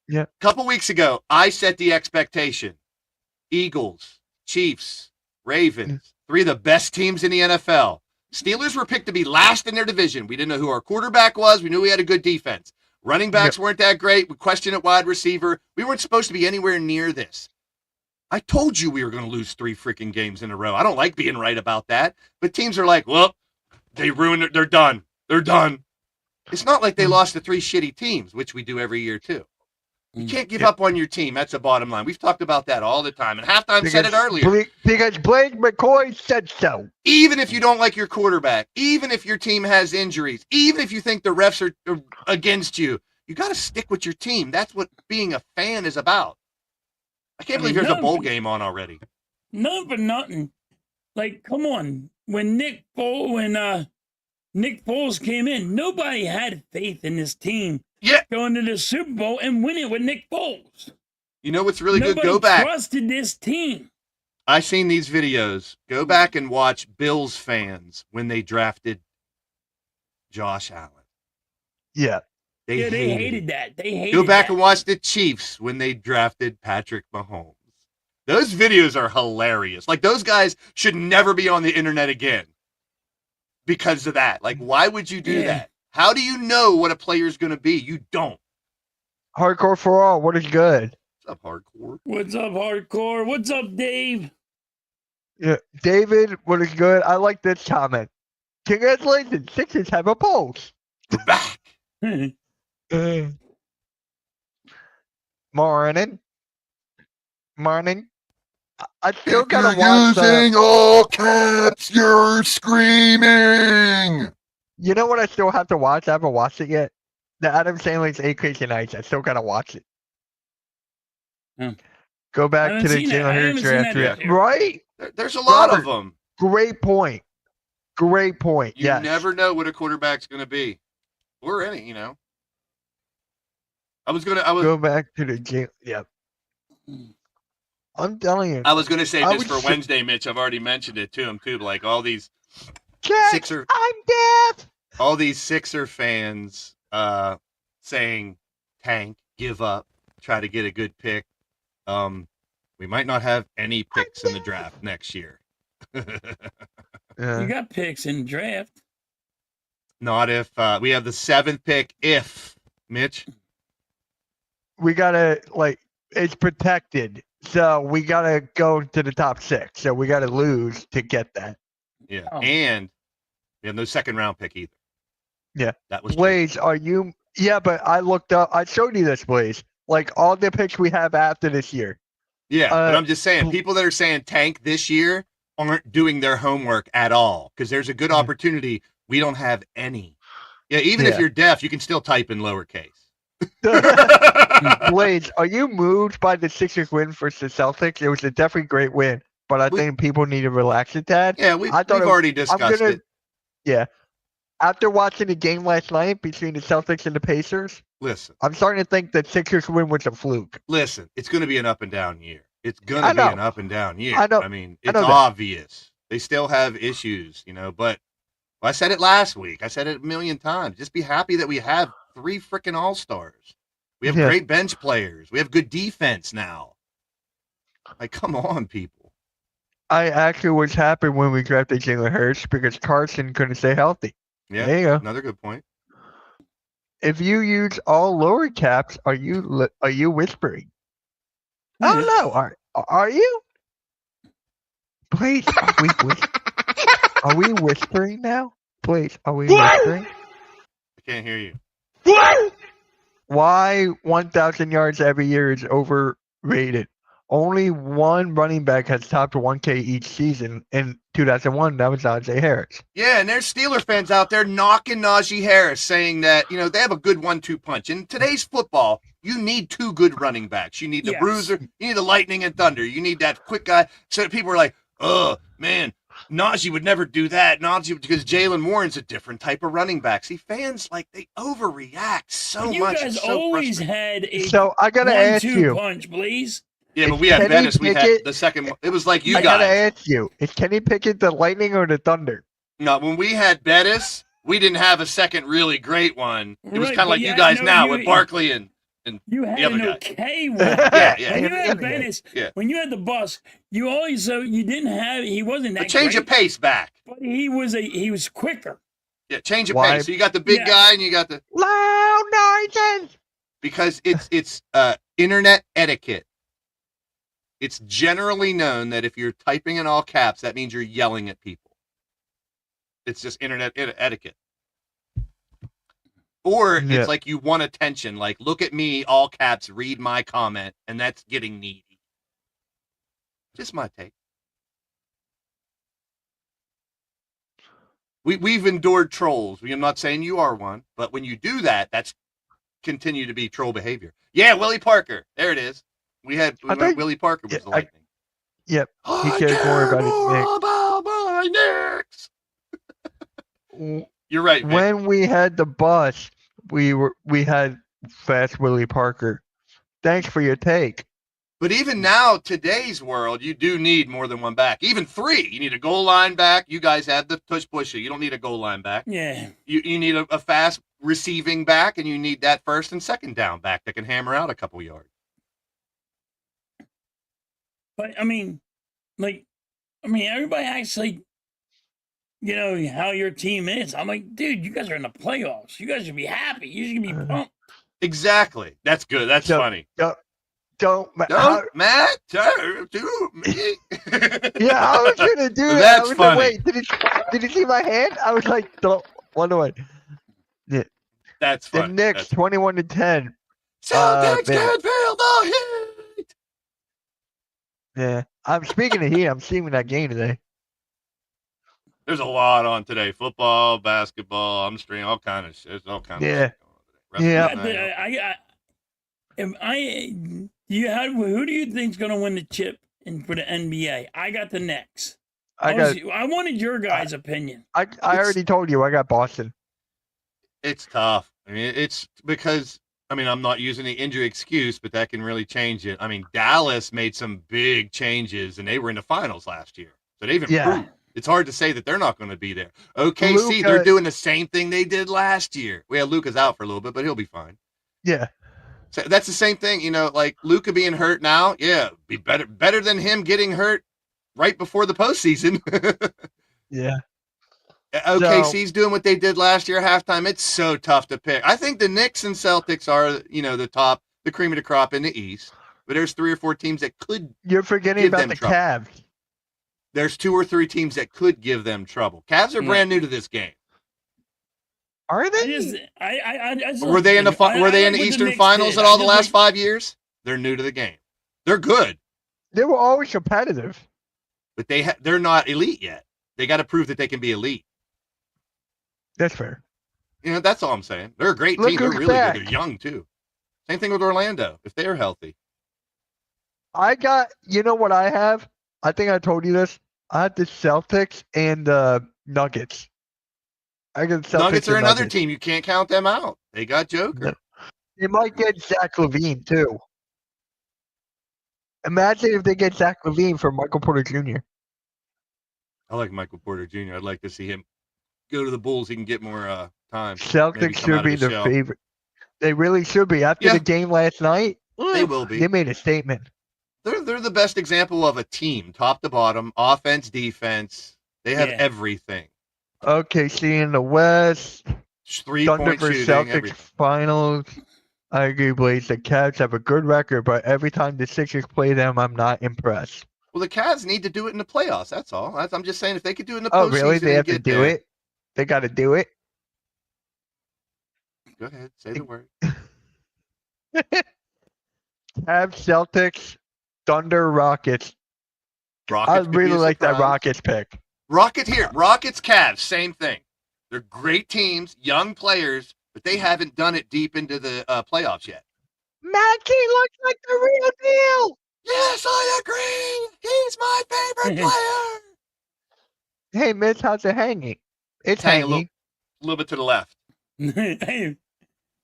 Yeah. A couple weeks ago, I set the expectation. Eagles, Chiefs, Ravens, three of the best teams in the NFL. Steelers were picked to be last in their division. We didn't know who our quarterback was. We knew we had a good defense. Running backs weren't that great. We questioned at wide receiver. We weren't supposed to be anywhere near this. I told you we were going to lose 3 freaking games in a row. I don't like being right about that. But teams are like, well, they ruined it. They're done. They're done. It's not like they lost to 3 shitty teams, which we do every year too. You can't give up on your team. That's the bottom line. We've talked about that all the time. And Halftime said it earlier. Because Blake McCoy said so. Even if you don't like your quarterback, even if your team has injuries, even if you think the refs are against you, You got to stick with your team. That's what being a fan is about. I can't believe there's a bowl game on already. None for nothing. Like, come on. When Nick Foles came in, nobody had faith in this team. Yeah. Going to the Super Bowl and winning with Nick Foles. You know what's really good? Go Nobody back. trusted this team. I seen these videos. Go back and watch Bills fans when they drafted Josh Allen. Yeah. They hated that. They hated Go back that. and watch the Chiefs when they drafted Patrick Mahomes. Those videos are hilarious. Like, those guys should never be on the internet again because of that. Like, why would you do that? How do you know what a player's going to be? You don't. Hardcore for all. What is good? What's up, Hardcore? What's up, Hardcore? What's up, Dave? Yeah, David, what is good? I like this comment. Congratulations, Sixers have a pulse. We're back. Morning. I still If gotta you're watch using all caps, you're screaming. You know what I still have to watch? I haven't watched it yet. The Adam Sandler's 8 Crazy Nights. I still gotta watch it. Go I back haven't to the seen that. I Jalen haven't Hurts seen draft. that yet. Right? There's a lot Robert, of them. Great point. You Yes. never know what a quarterback's going to be. Or any, you know. Go back to the Jalen. Yep. I'm telling you. I was going to say I this would for say- Wednesday, Mitch. I've already mentioned it to him too. Like all these Jack, Sixer, I'm deaf. all these Sixer fans saying, "Tank, give up, try to get a good pick." We might not have any picks in the draft next year. You got picks in the draft. Not if we have the 7th pick. If Mitch, We gotta it's protected, so we gotta go to the top 6. So we gotta lose to get that. yeah, Oh. and we have no 2nd round pick either. Yeah. That was Blaze, are you? Yeah, but I looked up. I showed you this, Blaze. Like all the picks we have after this year. Yeah, but I'm just saying, bl- people that are saying tank this year aren't doing their homework at all because there's a good opportunity. We don't have any. Yeah, even if Yeah. you're deaf, you can still type in lowercase. Blaze, are you moved by the Sixers win versus the Celtics? It was a definitely great win, but I think people need to relax a tad. Yeah, I thought we've already discussed it. Yeah. After watching the game last night between the Celtics and the Pacers, Listen, I'm starting to think that Sixers win was a fluke. it's going to be an up and down year. It's going I to be know. an up and down year. I know. I mean, I it's know that. obvious. They still have issues, but I said it last week. I said it a million times. Just be happy that we have 3 freaking all-stars. We have Yeah. great bench players. We have good defense now. Like, come on, people. I actually was happy when we drafted Jalen Hurts because Carson couldn't stay healthy. Yeah, There you go. another good point. If you use all lower caps, are you whispering? I don't know. Are you? Please, are we whispering now? Please, are we whispering? I can't hear you. Why 1,000 yards every year is overrated? Only one running back has topped 1K each season. In 2001, that was Najee Harris. Yeah, and there's Steeler fans out there knocking Najee Harris, saying that, they have a good 1-2 punch. In today's football, you need 2 good running backs. You need the Yes. bruiser, you need the lightning and thunder. You need that quick guy. So people are like, oh, man, Najee would never do that. Because Jalen Warren's a different type of running back. See, fans, they overreact so You much. guys It's so always frustrating. had a So I gotta ask 1-2 you. punch, please. Yeah, but Is we had Kenny Bettis. We had Pickett- the second one. It was like you I gotta guys. ask you: is Kenny Pickett the Lightning or the Thunder? No, when we had Bettis, we didn't have a second really great one. It was Right, kind of but like you you had guys no- now you- with Barkley and You had The other an guy. okay one. yeah. When you the had other guy. Bennis, Yeah. when you had the bus, you always you didn't have. He wasn't a that change great, of pace back. but he was quicker. Yeah, change of Why- pace. So you got the big Yeah. guy and you got the Loud noises. because it's internet etiquette. It's generally known that if you're typing in all caps, that means you're yelling at people. It's just internet etiquette. Or Yeah. it's like you want attention, like look at me, all caps, read my comment, and that's getting needy. Just my take. We've endured trolls. I'm not saying you are one, but when you do that, that's continue to be troll behavior. Yeah, Willie Parker. There it is. Willie Parker was the Lightning. Yep. He I cares care more about his more about my Knicks. Knicks. You're right, Vic. When we had the bus, we had fast Willie Parker. Thanks for your take. But even now, today's world, you do need more than one back. Even 3. You need a goal line back. You guys have the tush pusher. You don't need a goal line back. Yeah. You need a fast receiving back, and you need that first and second down back that can hammer out a couple yards. But I mean, everybody acts like, how your team is. I'm like, dude, you guys are in the playoffs. You guys should be happy. You should be pumped. Exactly. That's good. That's funny. Don't Matt turn to me. Yeah, I was gonna do that. That's funny. Wait, did you see my hand? I was like, don't. One away. Yeah. That's funny. The Knicks, 21-10. Celtics can't feel the heat. Yeah, I'm speaking of heat. I'm seeing that game today. There's a lot on today. Football, basketball. I'm streaming all kind of shit. There's all kind of shit going on today. Who do you think's gonna win the chip for the NBA? I got the Knicks. I wanted your guys' opinion. I already told you I got Boston. It's tough. I mean, it's because I'm not using the injury excuse, but that can really change it. I mean, Dallas made some big changes, and they were in the finals last year, so they've improved. It's hard to say that they're not going to be there. OKC, they're doing the same thing they did last year. Well, Luka's out for a little bit, but he'll be fine. Yeah. So that's the same thing, like Luka being hurt now. Yeah, be better than him getting hurt right before the postseason. Yeah. OKC's doing what they did last year at halftime. It's so tough to pick. I think the Knicks and Celtics are, the top, the cream of the crop in the East. But there's 3 or 4 teams that could. You're forgetting about the Cavs. There's 2 or 3 teams that could give them trouble. Cavs are brand new to this game. Are they? Were they in the Eastern Finals at all the last 5 years? They're new to the game. They're good. They were always competitive. But they're not elite yet. They got to prove that they can be elite. That's fair. That's all I'm saying. They're a great team. They're really good. They're young too. Same thing with Orlando. If they are healthy. What I have? I think I told you this. I had the Celtics and the Nuggets. Nuggets are another team. You can't count them out. They got Joker. No. They might get Zach LaVine too. Imagine if they get Zach LaVine for Michael Porter Jr. I like Michael Porter Jr. I'd like to see him go to the Bulls. He can get more time. Celtics should be the favorite. They really should be. After the game last night, they will be. They made a statement. They're the best example of a team, top to bottom, offense, defense. They have everything. OKC in the West. 3-point shooting. Celtics everything. Finals. Arguably, the Cavs have a good record, but every time the Sixers play them, I'm not impressed. Well, the Cavs need to do it in the playoffs. That's all. I'm just saying, if they could do it in the postseason. Oh, really? They have to do it? They got to do it? Go ahead. Say the word. Cavs, Celtics, Thunder, Rockets. I really like that Rockets pick. Rockets, Cavs, same thing. They're great teams, young players, but they haven't done it deep into the playoffs yet. Mackey looks like the real deal. Yes, I agree. He's my favorite player. Hey, Mitch, how's it hanging? It's hanging. A little bit to the left. Hey,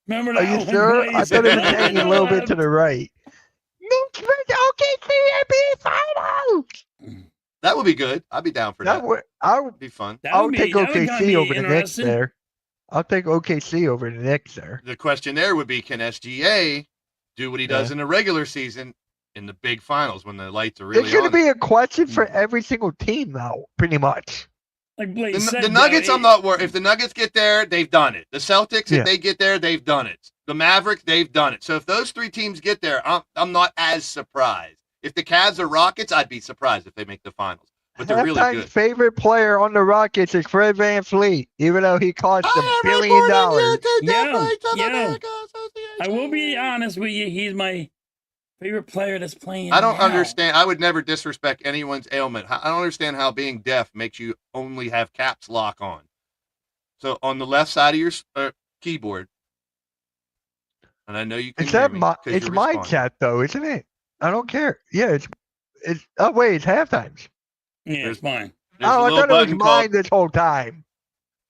remember that? Are you sure? I thought it was hanging a little bit to the right. Mitch, OKC NBA Finals. That would be good. I'd be down for that. That would be fun. I would take OKC over the Knicks there. I'll take OKC over the Knicks there. The question there would be, can SGA do what he does in the regular season in the big finals when the lights are really on? It's going to be a question for every single team, though, pretty much. Like Blake said, the Nuggets, I'm not worried. If the Nuggets get there, they've done it. The Celtics, if they get there, they've done it. The Mavericks, they've done it. So if those 3 teams get there, I'm not as surprised. If the Cavs or Rockets, I'd be surprised if they make the finals. But they're really good. Favorite player on the Rockets is Fred VanVleet, even though he cost $1 billion. I will be honest with you. He's my favorite player that's playing. I don't understand. I would never disrespect anyone's ailment. I don't understand how being deaf makes you only have caps lock on. So on the left side of your keyboard, And I know you can Is hear that me my? 'cause It's you're my responding. chat though, isn't it? I don't care. Yeah, it's. Oh wait, it's halftime. Yeah, it's fine. There's a Oh, I little thought it was button mine called. this whole time.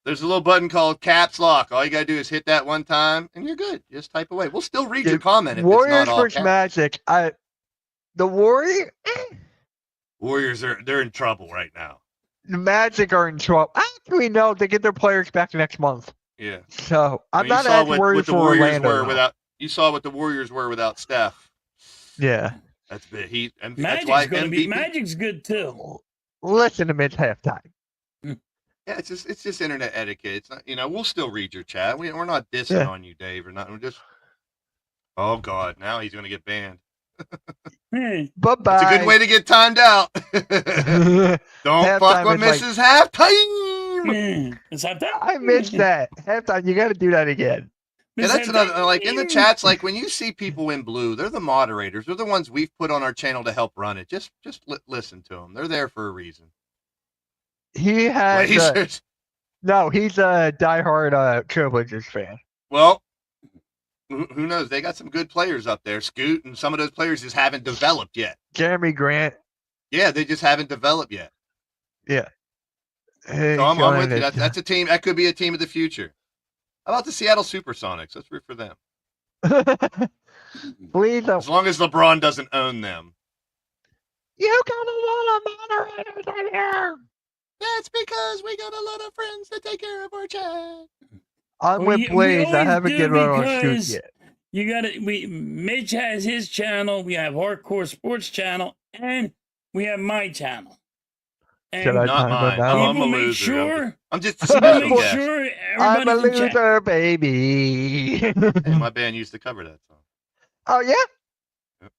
There's a little button called caps lock. All you gotta do is hit that one time, and you're good. Just type away. We'll still read your Dude, comment if it's Warriors not all versus caps. Magic. The Warriors. Warriors they're in trouble right now. The Magic are in trouble. Actually, no, they get their players back next month. Yeah. So I'm You not saw as what worried the for Warriors Orlando. were though. without. You saw what the Warriors were without Steph. Yeah. That's big. That's Magic's why gonna MVP. be. Magic's good too. Listen to me, it's halftime. Yeah, it's just internet etiquette. It's not, we'll still read your chat. We're not dissing on you, Dave, or not. We're just. Oh God, now he's gonna get banned. Hey, Bye bye. It's a good way to get timed out. Don't fuck with Mrs. Halftime. it's halftime. I missed that. Halftime, you got to do that again. Yeah, that's another. Like in the chats, like when you see people in blue, they're the moderators. They're the ones we've put on our channel to help run it. Just listen to them. They're there for a reason. He has. Lasers. No, he's a diehard Trailblazers fan. Well, who knows? They got some good players up there. Scoot and some of those players just haven't developed yet. Jeremy Grant. Yeah, they just haven't developed yet. Yeah. So I'm with you. That's a team. That could be a team of the future. How about the Seattle Supersonics? Let's root for them. Please don't. As long as LeBron doesn't own them. You got a lot of moderators in here. That's because we got a lot of friends that take care of our chat. I'm with Blaze. I haven't get right on Scoot yet. You got it. Mitch has his channel. We have Hardcore Sports channel, and we have my channel. And Should I Not time mine. it out? I'm a people make loser. sure. I'm just a People special make guest. sure I'm a everybody can chat. loser, baby. Hey, my band used to cover that song. Oh yeah? Yep.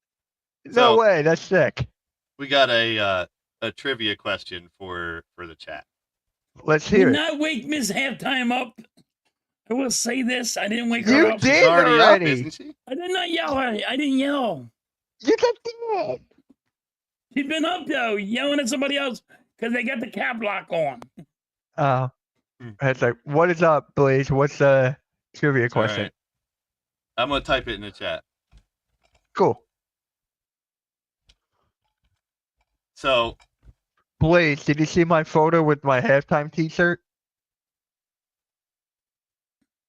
No So- way. That's sick. We got a trivia question for the chat. Let's Did hear it. not wake Miss Halftime up. I will say this. I didn't wake her You up. did She's already up, already. isn't she? I did not yell. I didn't yell. You just did. She'd been up though, yelling at somebody else because they got the cap lock on. Oh. Hmm. It's like, what is up, Blaze? What's the trivia All question? right. I'm gonna type it in the chat. Cool. So Blaze, did you see my photo with my halftime t-shirt?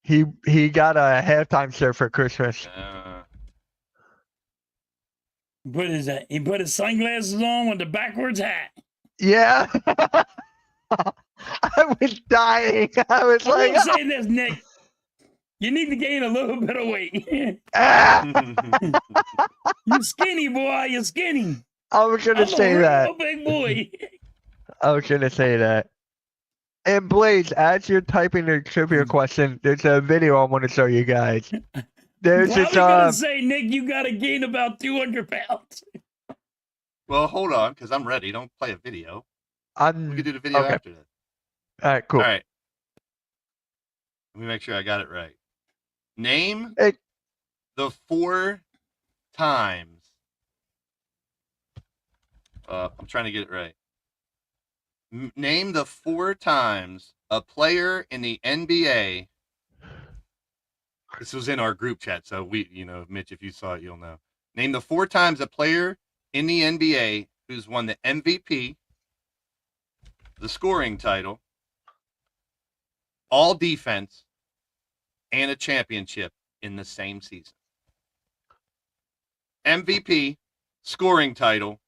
He got a halftime shirt for Christmas. He put his sunglasses on with the backwards hat. Yeah. I was dying. I was I like, will say this, Nick. You need to gain a little bit of weight. ah! You skinny boy, you skinny. I was gonna I'm say a that. real big boy. I was gonna say that. And Blaze, as you're typing the trivia question, there's a video I want to show you guys. There's Probably this gonna say, Nick, you gotta gain about 200 pounds. well, hold on, because I'm ready. Don't play a video. We I'm can do the video Okay. after that. all right, cool. All right. Let me make sure I got it right. Name Hey. the 4 times. I'm trying to get it right. Name the 4 times a player in the NBA. This was in our group chat, so Mitch, if you saw it, you'll know. Name the 4 times a player in the NBA who's won the MVP, the scoring title, all defense, and a championship in the same season. MVP, scoring title,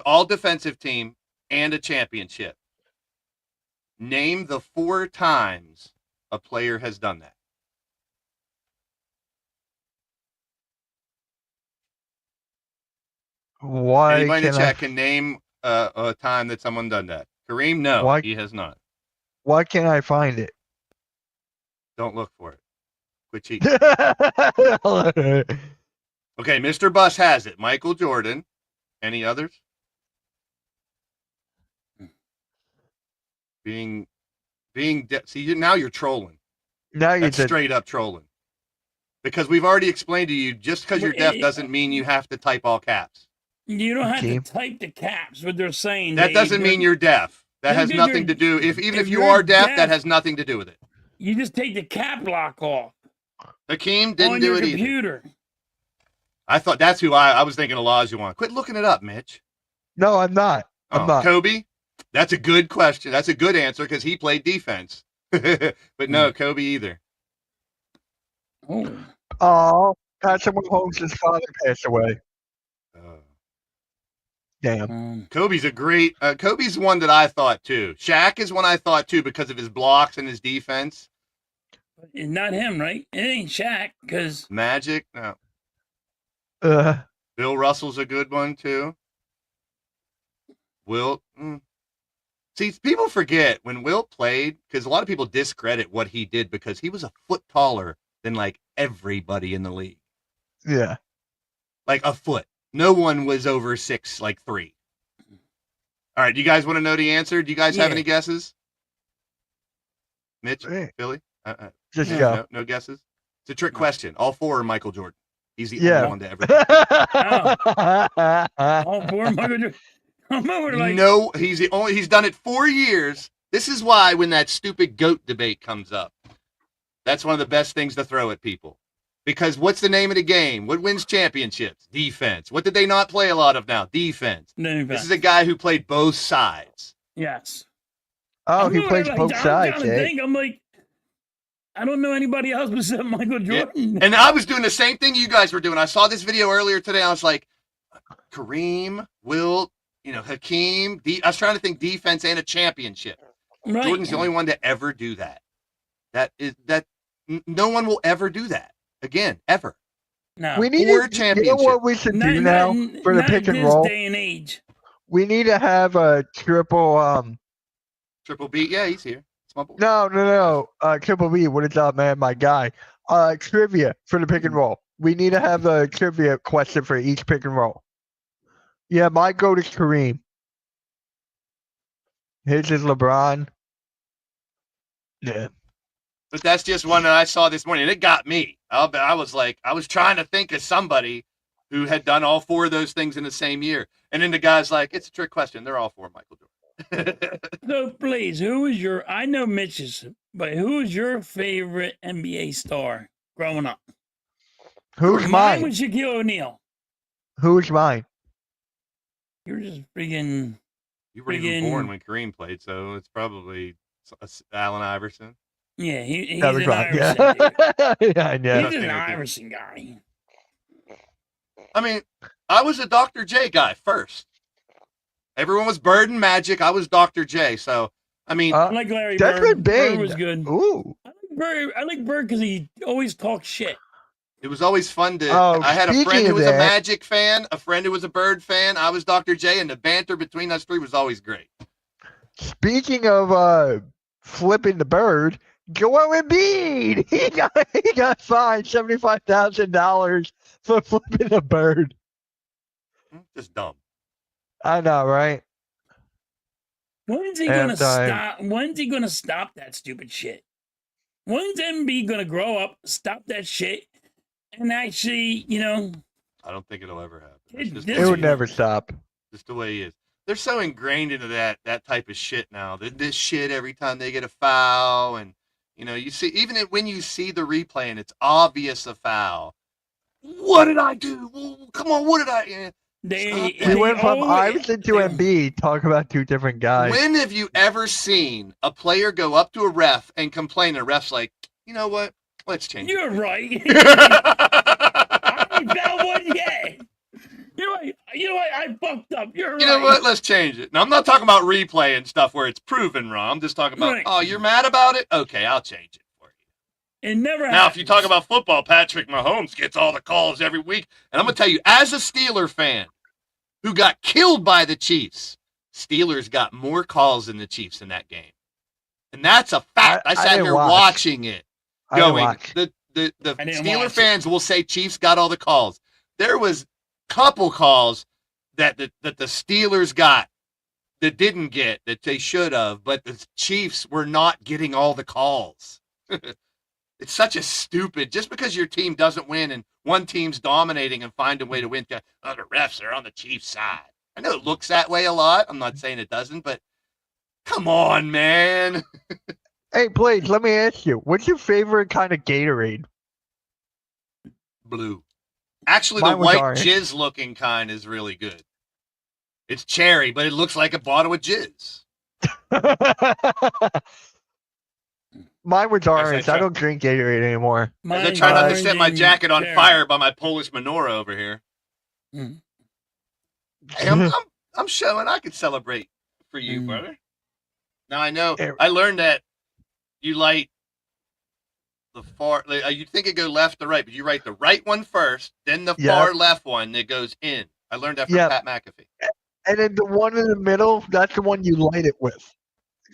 all defensive team, and a championship. Name the 4 times a player has done that. Why Anybody in can the I? chat can name a time that someone done that. Kareem, no, Why- he has not. Why can't I find it? Don't look for it. Quit cheating. Okay, Mr. Bus has it. Michael Jordan. Any others? See, now you're trolling. now you That's just straight up trolling. Because we've already explained to you, just because you're deaf doesn't mean you have to type all caps. You don't have Okay. to type the caps, what they're saying. That doesn't mean you're deaf. That You're- has you're- nothing to do. Even if if you you're are deaf, that deaf- has nothing to do with it. You just take the cap lock off. Hakeem didn't on do your it either. computer. I thought that's who I was thinking Olajuwon. Quit looking it up, Mitch. No, I'm not. I'm not. Kobe? That's a good question. That's a good answer because he played defense. But no, Kobe either. Oh. Oh, Patrick Mahomes' father passed away. Damn. Kobe's a great. Kobe's one that I thought too. Shaq is one I thought too because of his blocks and his defense. It's not him, right? It ain't Shaq because Magic. No. Uh, Bill Russell's a good one too. Wilt. See, people forget when Wilt played because a lot of people discredit what he did because he was a foot taller than like everybody in the league. yeah. Like a foot. No one was over 6'3". All right, do you guys want to know the answer? Do you guys have any guesses? Mitch, Hey. Billy, Just go. no guesses. It's a trick question. All four are Michael Jordan. He's the Yeah. only one to ever. Do it. all four Michael Jordan. I'm over like No, he's the only. He's done it 4 years. This is why when that stupid GOAT debate comes up, that's one of the best things to throw at people. Because what's the name of the game? What wins championships? Defense. What did they not play a lot of now? Defense. This is a guy who played both sides. Yes. Oh, he plays both sides, eh? I'm like, I don't know anybody else besides Michael Jordan. Yeah. And I was doing the same thing you guys were doing. I saw this video earlier today. I was like, Kareem, Wilt, Hakeem. I was trying to think defense and a championship. Right. Jordan's the only one to ever do that. No one will ever do that again, ever. No. We need Four to, you know what we should do now for the pick and roll? Day and age. We need to have a triple Triple B, yeah, he's here. It's my boy. No. Triple B, what is up, man? My guy. Trivia for the pick and roll. We need to have a trivia question for each pick and roll. Yeah, my goat is Kareem. His is LeBron. Yeah. But that's just one that I saw this morning. It got me. I was trying to think of somebody who had done all four of those things in the same year. And then the guy's like, it's a trick question. They're all four Michael Jordan. So please, I know Mitch's, but who is your favorite NBA star growing up? Who's Mine mine? was Shaquille O'Neal. Who's mine? You're just freaking. You were even born when Kareem played, so it's probably Allen Iverson. Yeah, he's That was an right. Iverson. Yeah, yeah. He's an Iverson guy. I mean, I was a Dr. J guy first. Everyone was Bird and Magic. I was Dr. J. So, I mean, I like Larry Desmond Bird. Bain. Bird was good. Ooh. I like Bird because he always talks shit. it was always fun to. Oh, I had a speaking friend who of was a that- Magic fan, a friend who was a Bird fan. I was Dr. J, and the banter between us three was always great. Speaking of flipping the bird, Joel Embiid. He got fined $75,000 for flipping the bird. Just dumb. I know, right? When's he And, gonna stop? When's he gonna stop that stupid shit? When's MB gonna grow up, stop that shit, and actually, I don't think it'll ever happen. That's just It It would never stop. just the way he is. They're so ingrained into that type of shit now. This shit every time they get a foul, and you see even when you see the replay and it's obvious a foul. What did I do? Well, come on, what did I? We went from Iverson to Embiid. Talk about two different guys. When have you ever seen a player go up to a ref and complain? And a ref's like, you know what? Let's change You're right. it. I ain't found one yet. You know what? I fucked up. You're right. You know what? Let's change it. Now, I'm not talking about replay and stuff where it's proven wrong. I'm just talking about, Right. oh, you're mad about it? Okay, I'll change it for you. It never Now, if you talk about football, Patrick Mahomes gets all the calls every week. And I'm going to tell you, as a Steeler fan who got killed by the Chiefs, Steelers got more calls than the Chiefs in that game. And that's a fact. I sat didn't here watch. watching it. I didn't Going, watch. the I didn't Steeler watch fans will say Chiefs got all the calls. There was couple calls that the Steelers got that didn't get that they should have, but the Chiefs were not getting all the calls. It's such a stupid, just because your team doesn't win and one team's dominating and find a way to win, the refs are on the Chiefs' side. I know it looks that way a lot. I'm not saying it doesn't, but come on, man. Hey, Blaze, let me ask you, what's your favorite kind of Gatorade? Blue. Actually, Mine the was white orange. jizz-looking kind is really good. It's cherry, but it looks like a bottle of jizz. Mine was I orange. I try- don't drink Gatorade anymore. As I Mine's try not to orange set my and jacket on cherry. fire by my Polish menorah over here. Mm. Hey, I'm showing I can celebrate for you, brother. Now I know I learned that you light the far. You think it go left to right, but you write the right one first, then the far left one that goes in. I learned that from Pat McAfee. And then the one in the middle, that's the one you light it with.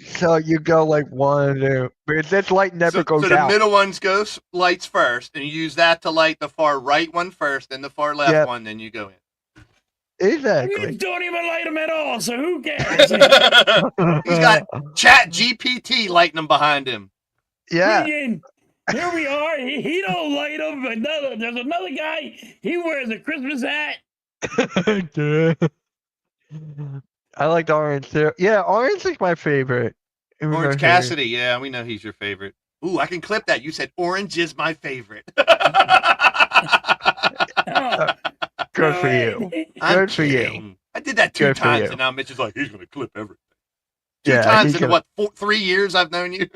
So you go like 1, 2, because this light never goes so the out. middle ones goes lights first, and you use that to light the far right one first, then the far left one, then you go in. Exactly. You don't even light them at all, so who cares? He's got Chat GPT lighting them behind him. Yeah. Here we are. He don't light them, but there's another guy. He wears a Christmas hat. I like orange too. Yeah, orange is my favorite. Orange Cassidy, yeah, we know he's your favorite. Ooh, I can clip that. You said orange is my favorite. Good for you. Good for you. I did that 2 Good for times, you. and now Mitch is like, he's going to clip everything. 2 Yeah, times he's in gonna- what, 3 years I've known you?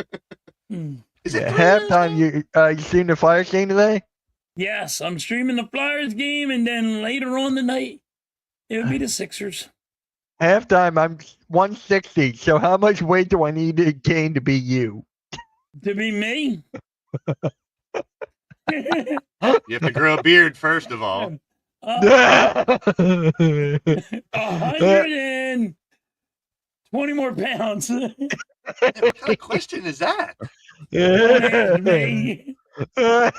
Is it 3 halftime? years? You seen the Flyers game today? Yes, I'm streaming the Flyers game, and then later on tonight, it would be the Sixers. Halftime, I'm 160. So how much weight do I need to gain to be you? To be me? You have to grow a beard, first of all. 120 more pounds. What kind of question is that? Don't ask me. I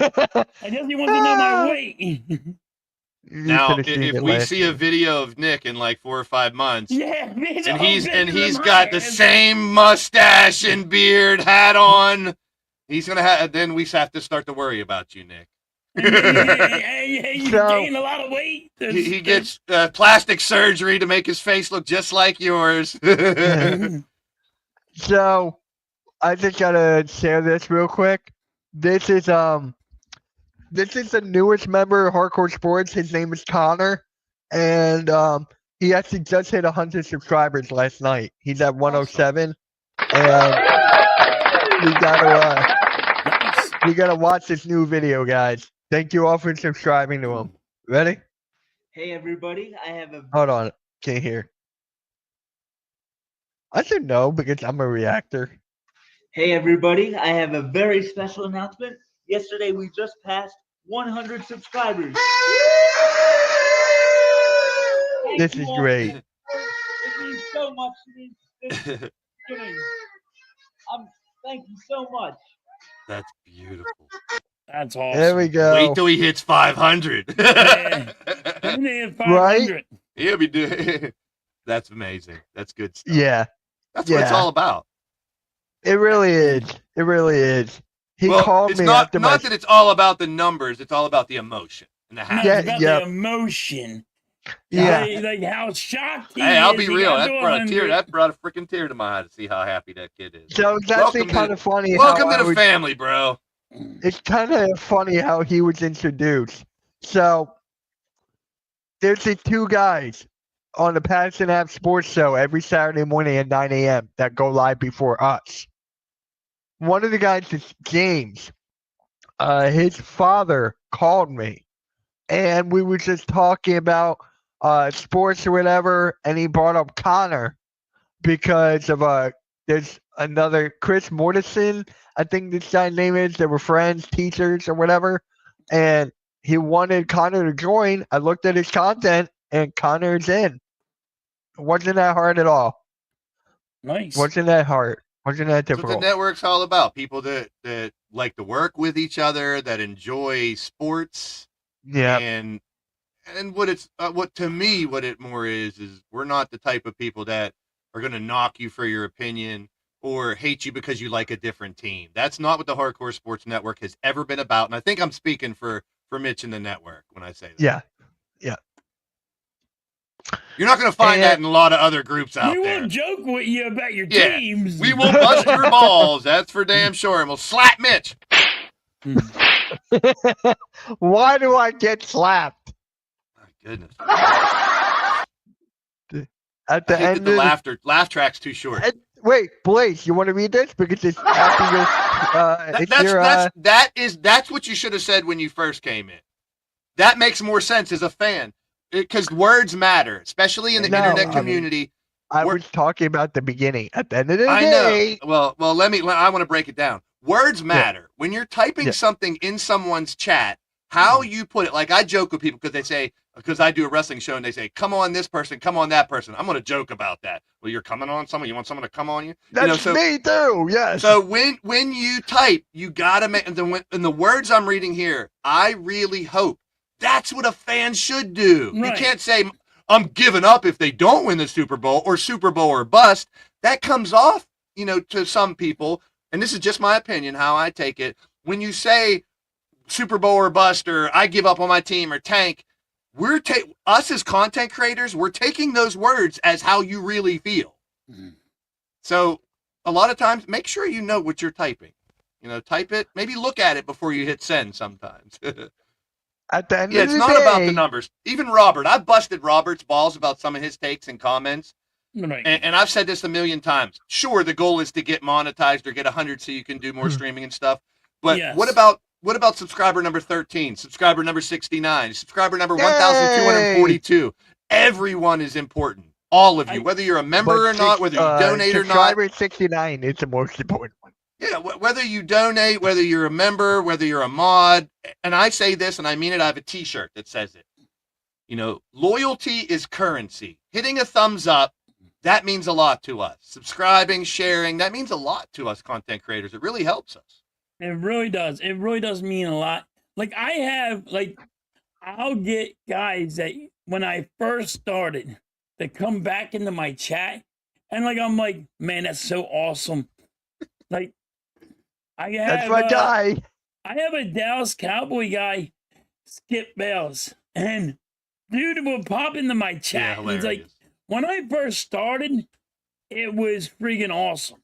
guess he wants to know my weight. Now, if we see a video of Nick in like 4 or 5 months, and he's got the same mustache and beard, hat on, he's gonna have. Then we have to start to worry about you, Nick. You gain a lot of weight. He gets plastic surgery to make his face look just like yours. So, I just gotta share this real quick. This is the newest member of Hardcore Sports. His name is Connor, and he actually just hit 100 subscribers last night. He's at 107, and we gotta watch this new video, guys. Thank you all for subscribing to him. Ready? Hey everybody, I have a Hold on, can't hear. I should know because I'm a reactor. Hey everybody, I have a very special announcement. Yesterday we just passed 100 subscribers. This is great. It means so much to me. Thank you so much. That's beautiful. That's awesome. There we go. Wait till he hits 500. Right? He'll be doing. That's amazing. That's good stuff. Yeah. That's what it's all about. It really is. It really is. He called it's me not, after not that it's all about the numbers. It's all about the emotion and the happiness. It's about the emotion. Yeah. Like how shocked he Hey, I'll is. be He real. got That to brought a 100. tear. That brought a freaking tear to my eye to see how happy that kid is. So it's actually kind of funny. Welcome how to the family, bro. It's kind of funny how he was introduced. So there's these 2 guys on the Patterson Ave Sports Show every Saturday morning at 9 a.m. that go live before us. One of the guys is James. His father called me, and we were just talking about sports or whatever, and he brought up Connor because of there's another Chris Mortensen, I think this guy's name is. They were friends, teachers, or whatever, and he wanted Connor to join. I looked at his content, and Connor's in. It wasn't that hard at all. Nice. Wasn't that hard? Wasn't that That's what difficult? the network's all about. People that like to work with each other, that enjoy sports. Yeah. And what it's what to me what it more is we're not the type of people that are going to knock you for your opinion or hate you because you like a different team. That's not what the Hardcore Sports Network has ever been about. And I think I'm speaking for Mitch and the network when I say that. Yeah. Yeah. You're not going to find that in a lot of other groups out We there. won't joke with you about your Yeah. teams. We will bust your balls. That's for damn sure. And we'll slap Mitch. Why do I get slapped? My goodness. At I the hate that end the of laugh track's too short. wait, Blaze, you want to read this because it's after your it's your That's what you should have said when you first came in. That makes more sense as a fan because words matter, especially in the No, internet community. I was talking about the beginning. At the end of the I day, know. Well, I want to break it down. Words matter. When you're typing Yeah. something in someone's chat, how you put it. Like I joke with people because they say, because I do a wrestling show and they say, come on this person, come on that person. I'm going to joke about that. Well, you're coming on someone. You want someone to come on you? that's me too. Yes. So when you type, you got to make, in the words I'm reading here, I really hope that's what a fan should do. Right. You can't say, I'm giving up if they don't win the Super Bowl or bust. That comes off, to some people, and this is just my opinion, how I take it. When you say Super Bowl or bust or I give up on my team or tank, us as content creators, we're taking those words as how you really feel. Mm-hmm. So a lot of times, make sure you know what you're typing. Type it, maybe look at it before you hit send sometimes. At the end of the day, it's not about the numbers. Even Robert, I've busted Robert's balls about some of his takes and comments. Right. And I've said this a million times. Sure, the goal is to get monetized or get 100 so you can do more streaming and stuff. But what about subscriber number 13, subscriber number 69, subscriber number 1,242? Everyone is important. All of you, whether you're a member or not, whether you donate or not. Subscriber 69 is the most important one. Yeah, whether you donate, whether you're a member, whether you're a mod. And I say this, and I mean it, I have a t-shirt that says it. Loyalty is currency. Hitting a thumbs up, that means a lot to us. Subscribing, sharing, that means a lot to us content creators. It really helps us. It really does. It really does mean a lot. Like I'll get guys that when I first started that come back into my chat and I'm like, man, that's so awesome. Like That's my guy. I have a Dallas Cowboy guy, Skip Bales, and dude will pop into my chat. And he's like, when I first started, it was freaking awesome.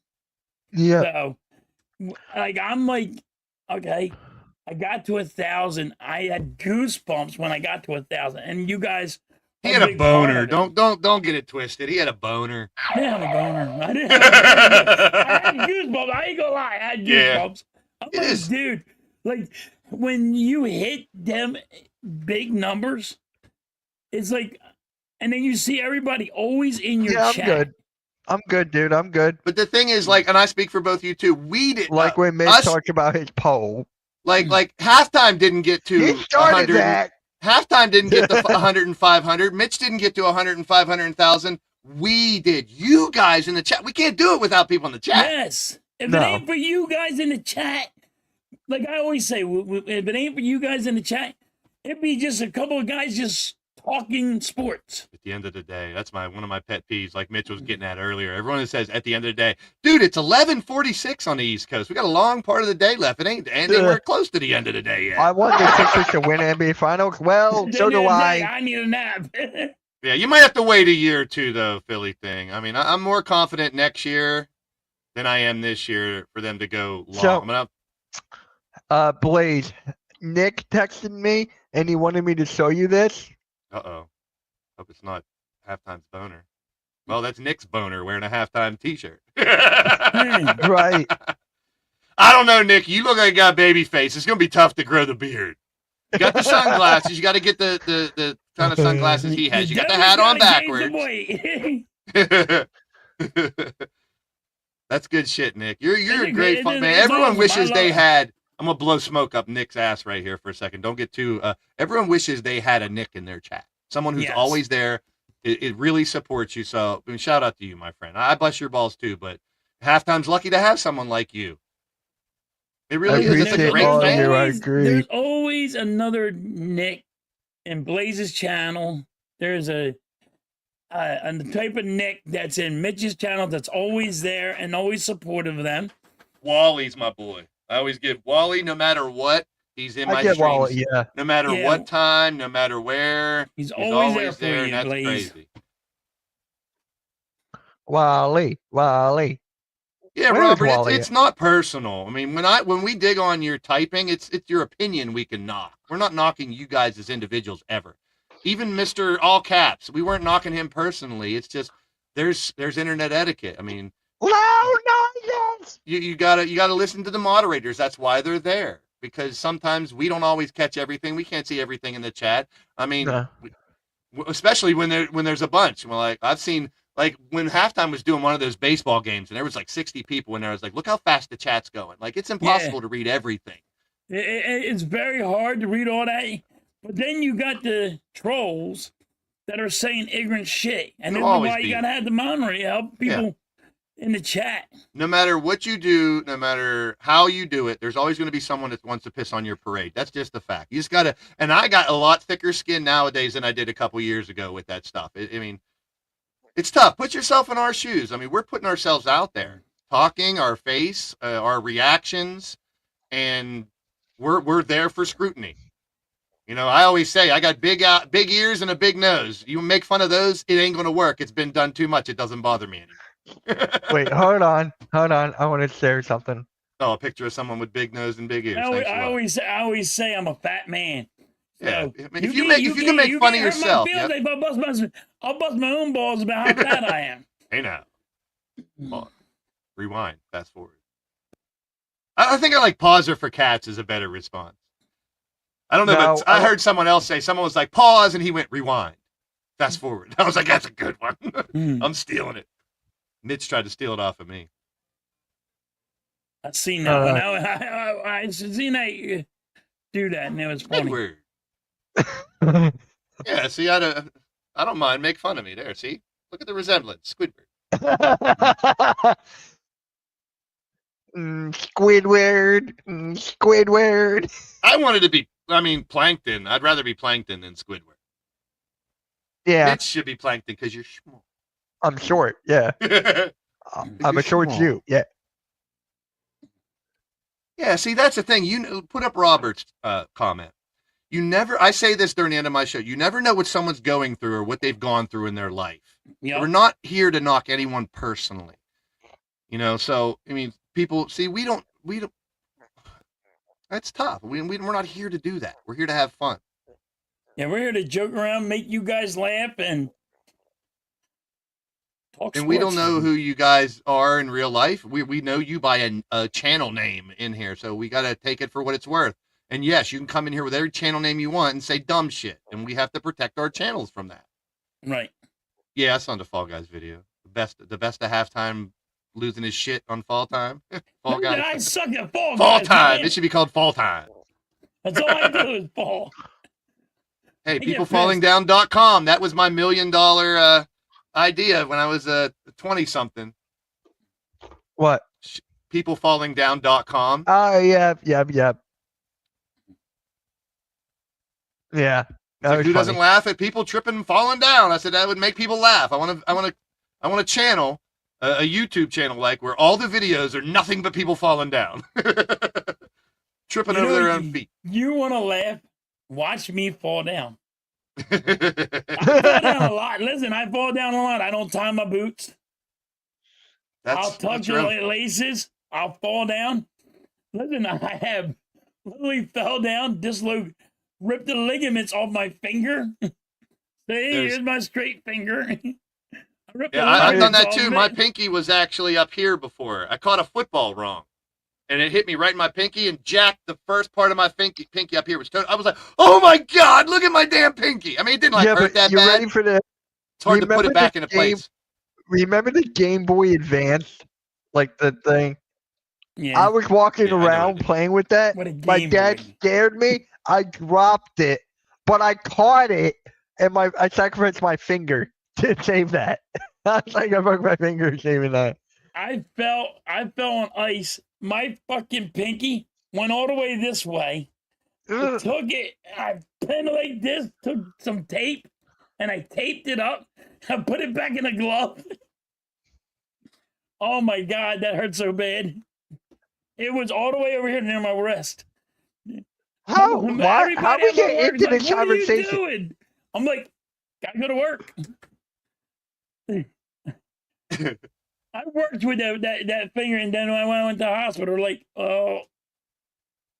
Yeah. So, I'm like, okay, I got to 1,000. I had goosebumps when I got to 1,000, and you guys. He had a boner. Don't get it twisted. He had a boner. I didn't have a boner. I didn't have a boner. I had goosebumps. I ain't gonna lie. I had goosebumps. I'm like, dude, when you hit them big numbers, it's like, and then you see everybody always in your chat. I'm good, dude. I'm good. But the thing is, and I speak for both you two, we did when Mitch talked about his poll. Like halftime didn't get to he started 100. That. Halftime didn't get to 100 and 500. Mitch didn't get to 100 and 500,000. We did. You guys in the chat. We can't do it without people in the chat. Yes. If it ain't for you guys in the chat, like I always say, if it ain't for you guys in the chat, it'd be just a couple of guys just talking sports. At the end of the day, that's one of my pet peeves, like Mitch was getting at earlier. Everyone that says at the end of the day, dude, it's 11:46 on the East Coast. We got a long part of the day left. It ain't anywhere close to the end of the day yet. I want the Sixers to win NBA Finals. Well, so do I. I need a nap. Yeah, you might have to wait a year or two, though, Philly thing. I mean, I'm more confident next year than I am this year for them to go long. Blaze, Nick texted me, and he wanted me to show you this. Uh-oh. Hope it's not halftime's boner. Well, that's Nick's boner wearing a halftime t-shirt. Right. I don't know, Nick. You look like you got a baby face. It's going to be tough to grow the beard. You got the sunglasses. You got to get the kind of sunglasses he has. You got the hat on backwards. That's good shit, Nick. You're a great man. Everyone wishes they had. I'm gonna blow smoke up Nick's ass right here for a second. Don't get too. Everyone wishes they had a Nick in their chat. Someone who's always there. It really supports you. So shout out to you, my friend. I bless your balls too, but halftime's lucky to have someone like you. It really is. It's a great fan. I agree. There's always another Nick in Blaze's channel. There's a type of Nick that's in Mitch's channel that's always there and always supportive of them. Wally's my boy. I always give Wally, no matter what, he's in my streams. Wally, yeah. No matter what time, no matter where, he's always there, and that's Blaze. crazy. Wally. Yeah, Where is Robert, Wally? it's not personal. I mean, when we dig on your typing, it's your opinion we can knock. We're not knocking you guys as individuals ever. Even Mr. All Caps, we weren't knocking him personally. It's just there's internet etiquette. I mean, Loud noises. you gotta listen to the moderators. That's why they're there. Because sometimes we don't always catch everything. We can't see everything in the chat. I mean, No. especially when there's a bunch. Well, like I've seen like when halftime was doing one of those baseball games and there was like 60 people in there. I was like, look how fast the chat's going. Like it's impossible to read everything. It's very hard to read all that. But then you got the trolls that are saying ignorant shit. And this is why you got to have the moderator to help people in the chat. No matter what you do, no matter how you do it, there's always going to be someone that wants to piss on your parade. That's just the fact. You just got to, and I got a lot thicker skin nowadays than I did a couple years ago with that stuff. I mean, it's tough. Put yourself in our shoes. I mean, we're putting ourselves out there, talking, our face, our reactions, and we're there for scrutiny. You know, I always say I got big ears and a big nose. You make fun of those, it ain't going to work. It's been done too much. It doesn't bother me anymore. Wait, hold on. I want to share something. Oh, a picture of someone with big nose and big ears. I always say I'm a fat man. Yeah, So I mean, if you can make fun of yourself, I'll bust my own balls about how fat I am. Hey now, rewind, fast forward. I think I like pauser for cats is a better response. I don't know, but I heard someone else say, someone was like pause, and he went rewind, fast forward. I was like, that's a good one. I'm stealing it. Mitch tried to steal it off of me. I've seen that one. I've seen that do that, and it was funny. Squidward. Yeah, see, I don't mind. Make fun of me there. See, look at the resemblance, Squidward. Squidward. Squidward. I wanted to be. I mean, Plankton. I'd rather be Plankton than Squidward. Yeah. Mitch should be Plankton because you're small. I'm short. Yeah. I'm a short Jew. Yeah. Yeah. See, that's the thing. You put up Robert's comment. You never. I say this during the end of my show. You never know what someone's going through or what they've gone through in their life. Yep. We're not here to knock anyone personally. You know. So I mean, people see. We don't. That's tough. We're not here to do that. We're here to have fun. Yeah, we're here to joke around, make you guys laugh, and talk. And we don't know who you guys are in real life. We know you by a channel name in here, so we got to take it for what it's worth. And yes, you can come in here with every channel name you want and say dumb shit, and we have to protect our channels from that. Right. Yeah, that's on the Fall Guys video. The best of halftime losing his shit on Fall Time. Fall Guys. I suck at Fall Guys. Fall Time. Man. It should be called Fall Time. That's all I do is fall. Hey, peoplefallingdown.com. That was my $1 million idea when I was 20-something. What? Peoplefallingdown.com. Oh, yeah. Yeah. Like, who doesn't laugh at people tripping and falling down? I said that would make people laugh. I want a channel, a YouTube channel, like where all the videos are nothing but people falling down, tripping over their own feet. You want to laugh? Watch me fall down. I fall down a lot. Listen, I fall down a lot. I don't tie my boots. I'll tuck the laces. I'll fall down. Listen, I have literally fell down, ripped the ligaments off my finger. See, here's my straight finger. I've done that too. My pinky was actually up here before. I caught a football wrong, and it hit me right in my pinky and jacked the first part of my pinky up here. I was like, oh my God, look at my damn pinky. I mean, it didn't hurt that bad. Ready for it's hard to put it back into place. Remember the Game Boy Advance? Like the thing? Yeah. I was walking around playing with that. My dad scared me. I dropped it, but I caught it, and I sacrificed my finger to save that. I was like, I broke my finger saving that. I fell on ice. My fucking pinky went all the way this way. I took it, I pinned it like this, took some tape, and I taped it up. I put it back in a glove. Oh my God, that hurt so bad. It was all the way over here near my wrist. How we get into this conversation? What are you doing? I'm like, gotta go to work. I worked with that finger, and then when I went to the hospital, like, oh,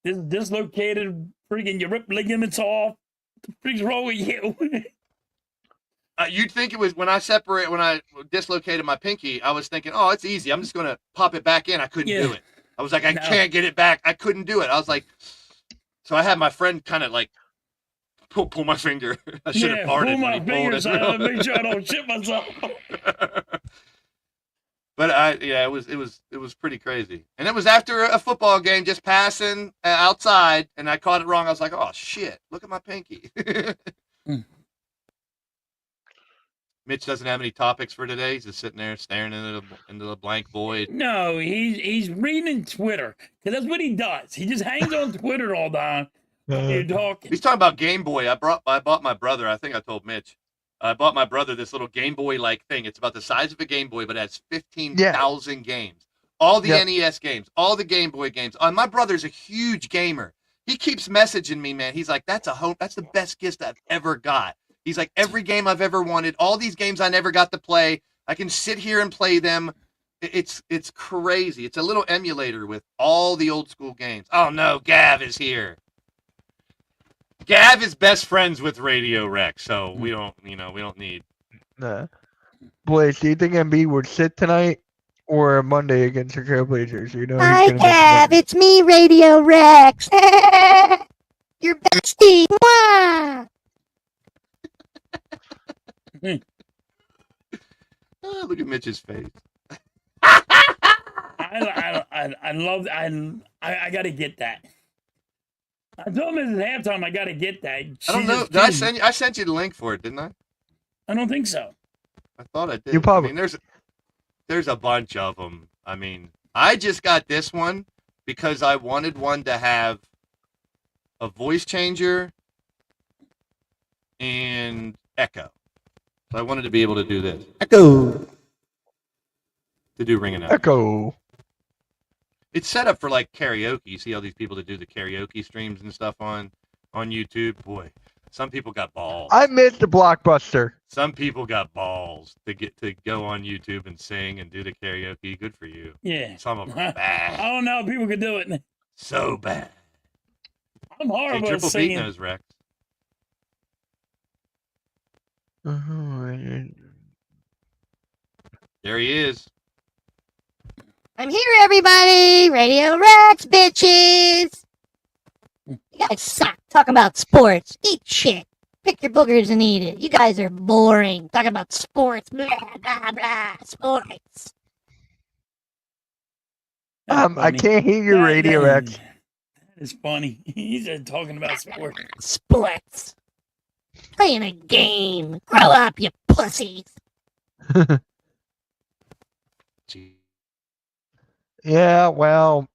this dislocated, freaking, you ripped ligaments off. What the freak's wrong with you? You'd think it was when I dislocated my pinky, I was thinking, oh, it's easy. I'm just going to pop it back in. I couldn't do it. I was like, I can't get it back. I couldn't do it. I was like, so I had my friend kind of like pull my finger. I should have farted. Pull my finger so I make sure I don't shit myself. But it was pretty crazy. And it was after a football game, just passing outside, and I caught it wrong. I was like, oh shit, look at my pinky. Mitch doesn't have any topics for today. He's just sitting there staring into the blank void. No, he's reading Twitter because that's what he does. He just hangs on Twitter all the time. You're talking. He's talking about Game Boy. I bought my brother. I think I told Mitch. I bought my brother this little Game Boy like thing. It's about the size of a Game Boy, but it has 15,000 games. All the NES games, all the Game Boy games. My brother's a huge gamer. He keeps messaging me, man. He's like, that's the best gift I've ever got. He's like, every game I've ever wanted, all these games I never got to play, I can sit here and play them. It's crazy. It's a little emulator with all the old school games. Oh no, Gav is here. Gav is best friends with Radio Rex, so we don't need. Nah. Blaze, do you think Embiid would sit tonight or Monday against the Trailblazers? You know, hi, Gav. It's me, Radio Rex. Your bestie. Mwah! Oh, look at Mitch's face. I love. I gotta get that. I told him at halftime I gotta get that. I don't know. Did I sent you the link for it, didn't I? I don't think so. I thought I did. You probably. I mean, there's a bunch of them. I mean, I just got this one because I wanted one to have a voice changer and echo. So I wanted to be able to do this. Echo. To do ringing out. Echo. It's set up for like karaoke. You see all these people that do the karaoke streams and stuff on YouTube. Boy, some people got balls. I missed the Blockbuster. Some people got balls to go on YouTube and sing and do the karaoke. Good for you. Yeah. Some of them are bad. I don't know how people could do it. So bad. I'm horrible Triple at singing. beat knows, Rex. There he is. I'm here, everybody. Radio Rex, bitches. You guys suck. Talking about sports. Eat shit. Pick your boogers and eat it. You guys are boring. Talking about sports. Blah, blah, blah. Sports. I can't hear your Radio Rex. That is funny. He's talking about sports. Sports. Playing a game. Grow up, you pussies. Yeah, well,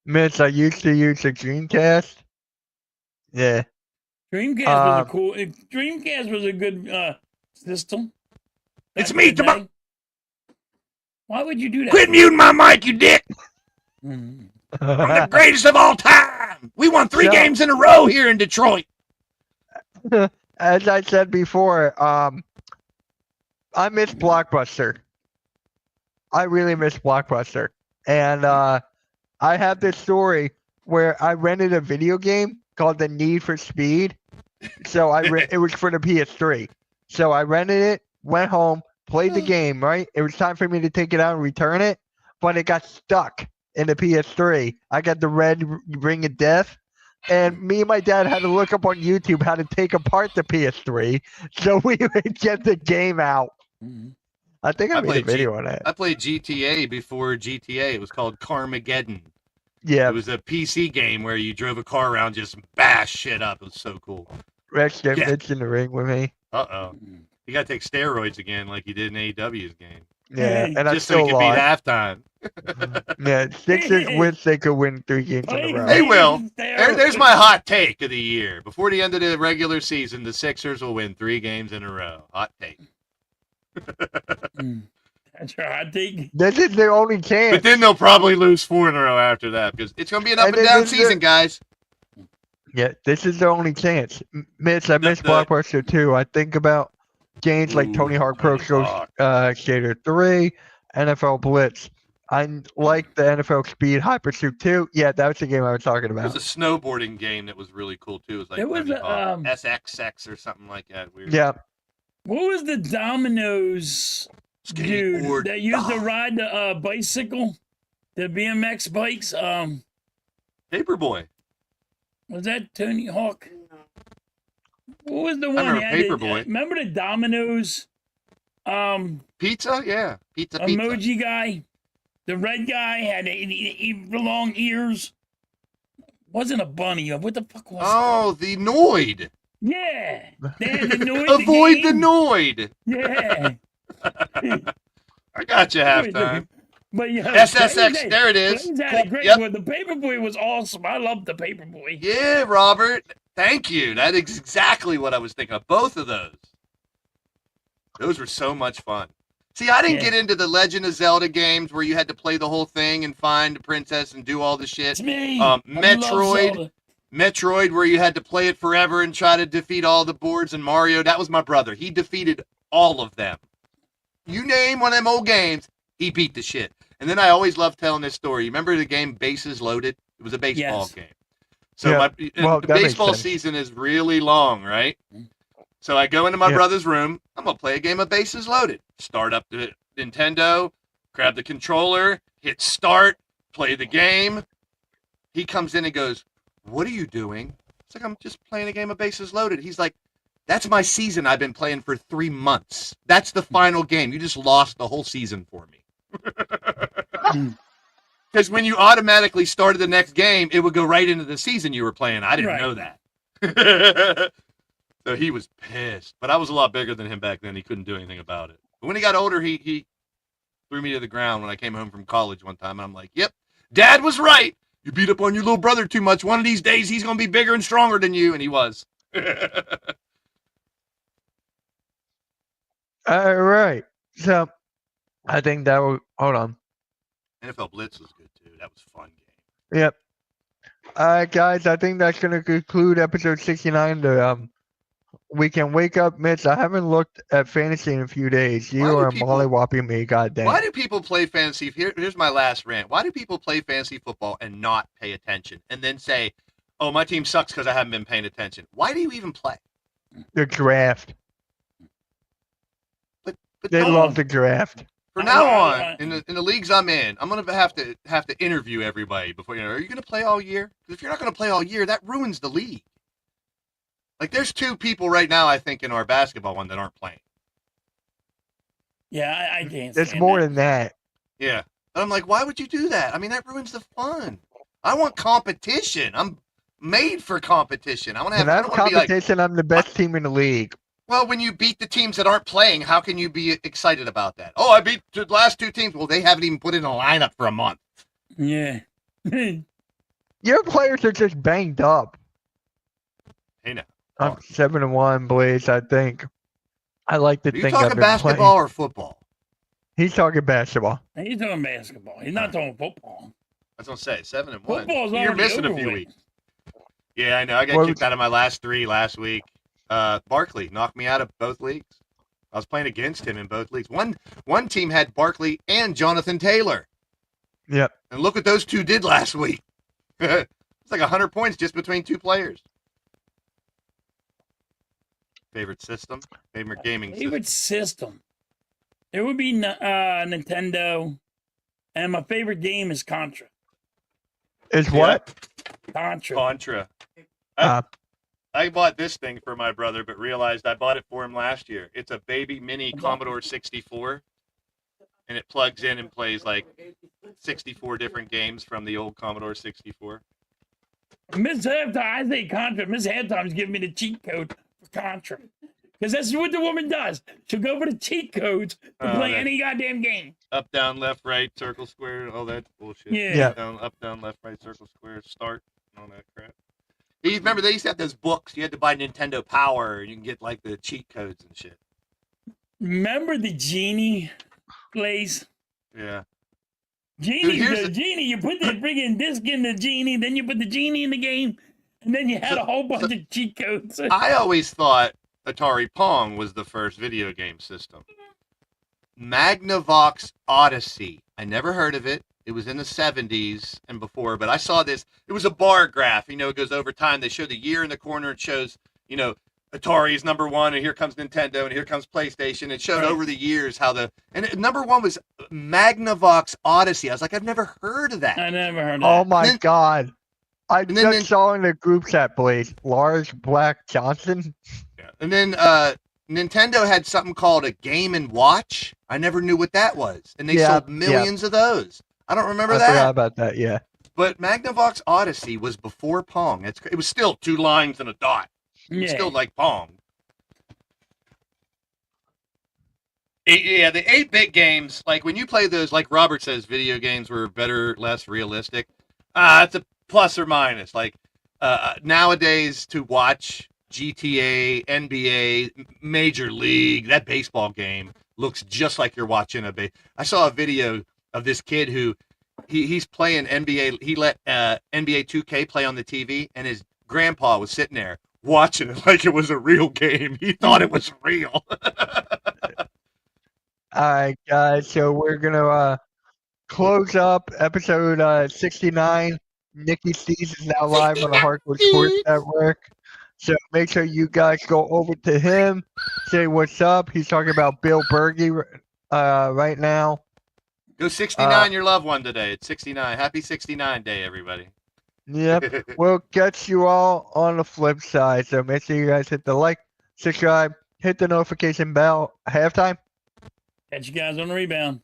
Mitch, I used to use the Dreamcast. Yeah. Dreamcast was a cool. Dreamcast was a good system. It's me, tomorrow. Why would you do that? Quit muting my mic, you dick. Mm-hmm. I'm the greatest of all time. We won 3 games in a row here in Detroit. As I said before, I miss Blockbuster. I really miss Blockbuster. And I have this story where I rented a video game called The Need for Speed. So it was for the PS3. So I rented it, went home, played the game, right? It was time for me to take it out and return it, but it got stuck in the PS3. I got the red ring of death. And me and my dad had to look up on YouTube how to take apart the PS3 so we would get the game out. Mm-hmm. I think I made a video on that. I played GTA before GTA. It was called Carmageddon. Yeah. It was a PC game where you drove a car around, just bash shit up. It was so cool. Rex get Mitch in the ring with me. Uh-oh. You got to take steroids again like you did in AEW's game. Yeah, and just so you could beat halftime. Yeah, Sixers wish they could win 3 games in a row. They will. There's my hot take of the year. Before the end of the regular season, the Sixers will win 3 games in a row. Hot take. That's your hot take. This is their only chance. But then they'll probably lose 4 in a row after that because it's going to be an up and down season, guys. Yeah, this is their only chance. Mitch, I miss Blockbuster too. I think about games like Ooh, Tony Hawk Pro Tony Hawk. Skater 3, NFL Blitz. I like the NFL Speed Hyper Pursuit 2. Yeah, that was the game I was talking There was about. a snowboarding game that was really cool too. It was like There was Tony a, Hawk SXX or something like that. Weird. Yeah, what was the Domino's dude Skateboard. that used to ride the bicycle, the BMX bikes? Paperboy. Was that Tony Hawk? What was the one? remember He had the- Paperboy. remember the Domino's Pizza, yeah, pizza. emoji guy? The red guy had long ears. Wasn't a bunny. What the fuck was Oh, the Noid. that? Yeah. They had the noise. Avoid the game. Noid. Yeah. I got you halftime. But yeah, SSX, there it is. Blaze had Cool. a great Yep. one. The Paperboy was awesome. I loved the Paperboy. Yeah, Robert. Thank you. That is exactly what I was thinking of. Both of those. Those were so much fun. See, I didn't Yeah. get into the Legend of Zelda games where you had to play the whole thing and find the princess and do all the shit. It's me. I love Metroid. Zelda. Metroid, where you had to play it forever and try to defeat all the boards, and Mario, that was my brother. He defeated all of them. You name one of them old games, he beat the shit. And then I always loved telling this story. You remember the game Bases Loaded? It was a baseball Yes. game. So Yeah. Well, the that makes baseball sense. season is really long, right? So I go into my Yeah. brother's room. I'm going to play a game of Bases Loaded. Start up the Nintendo, grab the controller, hit start, play the game. He comes in and goes, "What are you doing?" It's like, "I'm just playing a game of Bases Loaded." He's like, "That's my season I've been playing for 3 months. That's the final game. You just lost the whole season for me." Because when you automatically started the next game, it would go right into the season you were playing. I didn't Right. know that. So he was pissed. But I was a lot bigger than him back then. He couldn't do anything about it. But when he got older, he threw me to the ground when I came home from college one time. And I'm like, "Yep, Dad was right. You beat up on your little brother too much. One of these days, he's going to be bigger and stronger than you." And he was. all right. So I think that will. Hold on. NFL Blitz was good, too. That was a fun game. Yep. All right, guys. I think that's gonna conclude episode 69. The weekend wake up, Mitch. I haven't looked at fantasy in a few days. Why You do are people- mollywopping me, goddamn. Why do people play fantasy? Here's my last rant. Why do people play fantasy football and not pay attention and then say, "Oh, my team sucks because I haven't been paying attention"? Why do you even play? The draft. But They no, love the draft. from now I- on, in the leagues I'm in, I'm gonna have to interview everybody before are you gonna play all year? Because if you're not gonna play all year, that ruins the league. Like there's 2 people right now, I think, in our basketball one that aren't playing. Yeah, I can't. There's stand more that. than that. Yeah. And I'm like, why would you do that? I mean, that ruins the fun. I want competition. I'm made for competition. I want to have. And I that's don't want to be like, competition. I'm the best team in the league. well, when you beat the teams that aren't playing, how can you be excited about that? Oh, I beat the last 2 teams. Well, they haven't even put in a lineup for a month. Yeah. Your players are just banged up. Hey, now. I'm 7-1, Blaze. I think. I like to Are you think I've talking been basketball playing. or football? He's talking basketball. He's talking basketball. He's not talking football. I was gonna say 7-1. Football's You're already missing a over few with. weeks. Yeah, I know. I got Well, kicked out of my last 3 last week. Barkley knocked me out of both leagues. I was playing against him in both leagues. One team had Barkley and Jonathan Taylor. Yep. And look what those 2 did last week. It's like 100 points just between 2 players. Favorite system? Favorite gaming system? Favorite system. It would be Nintendo, and my favorite game is Contra. Is what? Contra. Contra. Uh, I bought this thing for my brother, but realized I bought it for him last year. It's a baby mini Commodore 64, and it plugs in and plays like 64 different games from the old Commodore 64. Miss Halftime, I say Contra. Miss Halftime's giving me the cheat code for Contra. Because that's what the woman does. She'll go for the cheat codes to Oh, play that- any goddamn game. Up, down, left, right, circle, square, all that bullshit. Yeah. Up, down, left, right, circle, square, start, and all that crap. Remember, they used to have those books. You had to buy Nintendo Power, and you can get like the cheat codes and shit. Remember the Genie place? Yeah. Genie, here's the the- Genie, you put the friggin' disc in the Genie, then you put the Genie in the game, and then you had So- a whole bunch of cheat codes. I always thought Atari Pong was the first video game system. Magnavox Odyssey. I never heard of it. It was in the 70s and before, but I saw this. It was a bar graph. You know, it goes over time. They show the year in the corner. It shows, you know, Atari's number one, and here comes Nintendo, and here comes PlayStation. It showed over the years how number one was Magnavox Odyssey. I was like, I've never heard of that. I never heard of Oh that. my God. I and then- just saw in the group chat, Blaze, Lars Black Johnson. Yeah. And then Nintendo had something called a Game & Watch. I never knew what that was. And they sold millions of those. I don't remember I that. forgot about that, yeah. But Magnavox Odyssey was before Pong. It was still 2 lines and a dot. It was still like Pong. Yeah, the 8-bit games, like when you play those, like Robert says, video games were better, less realistic. It's a plus or minus. Like nowadays, to watch GTA, NBA, Major League, that baseball game looks just like you're watching I saw a video of this kid who he's playing NBA. He let NBA 2K play on the TV, and his grandpa was sitting there watching it like it was a real game. He thought it was real. All right, guys. So we're gonna close up episode 69. Nikki Stees is now live on the Hardcore Sports Network. So make sure you guys go over to him, say what's up. He's talking about Bill Berge right now. Go 69 your loved one today. It's 69. Happy 69 day, everybody. Yep. We'll get you all on the flip side. So make sure you guys hit the like, subscribe, hit the notification bell. Halftime. Catch you guys on the rebound.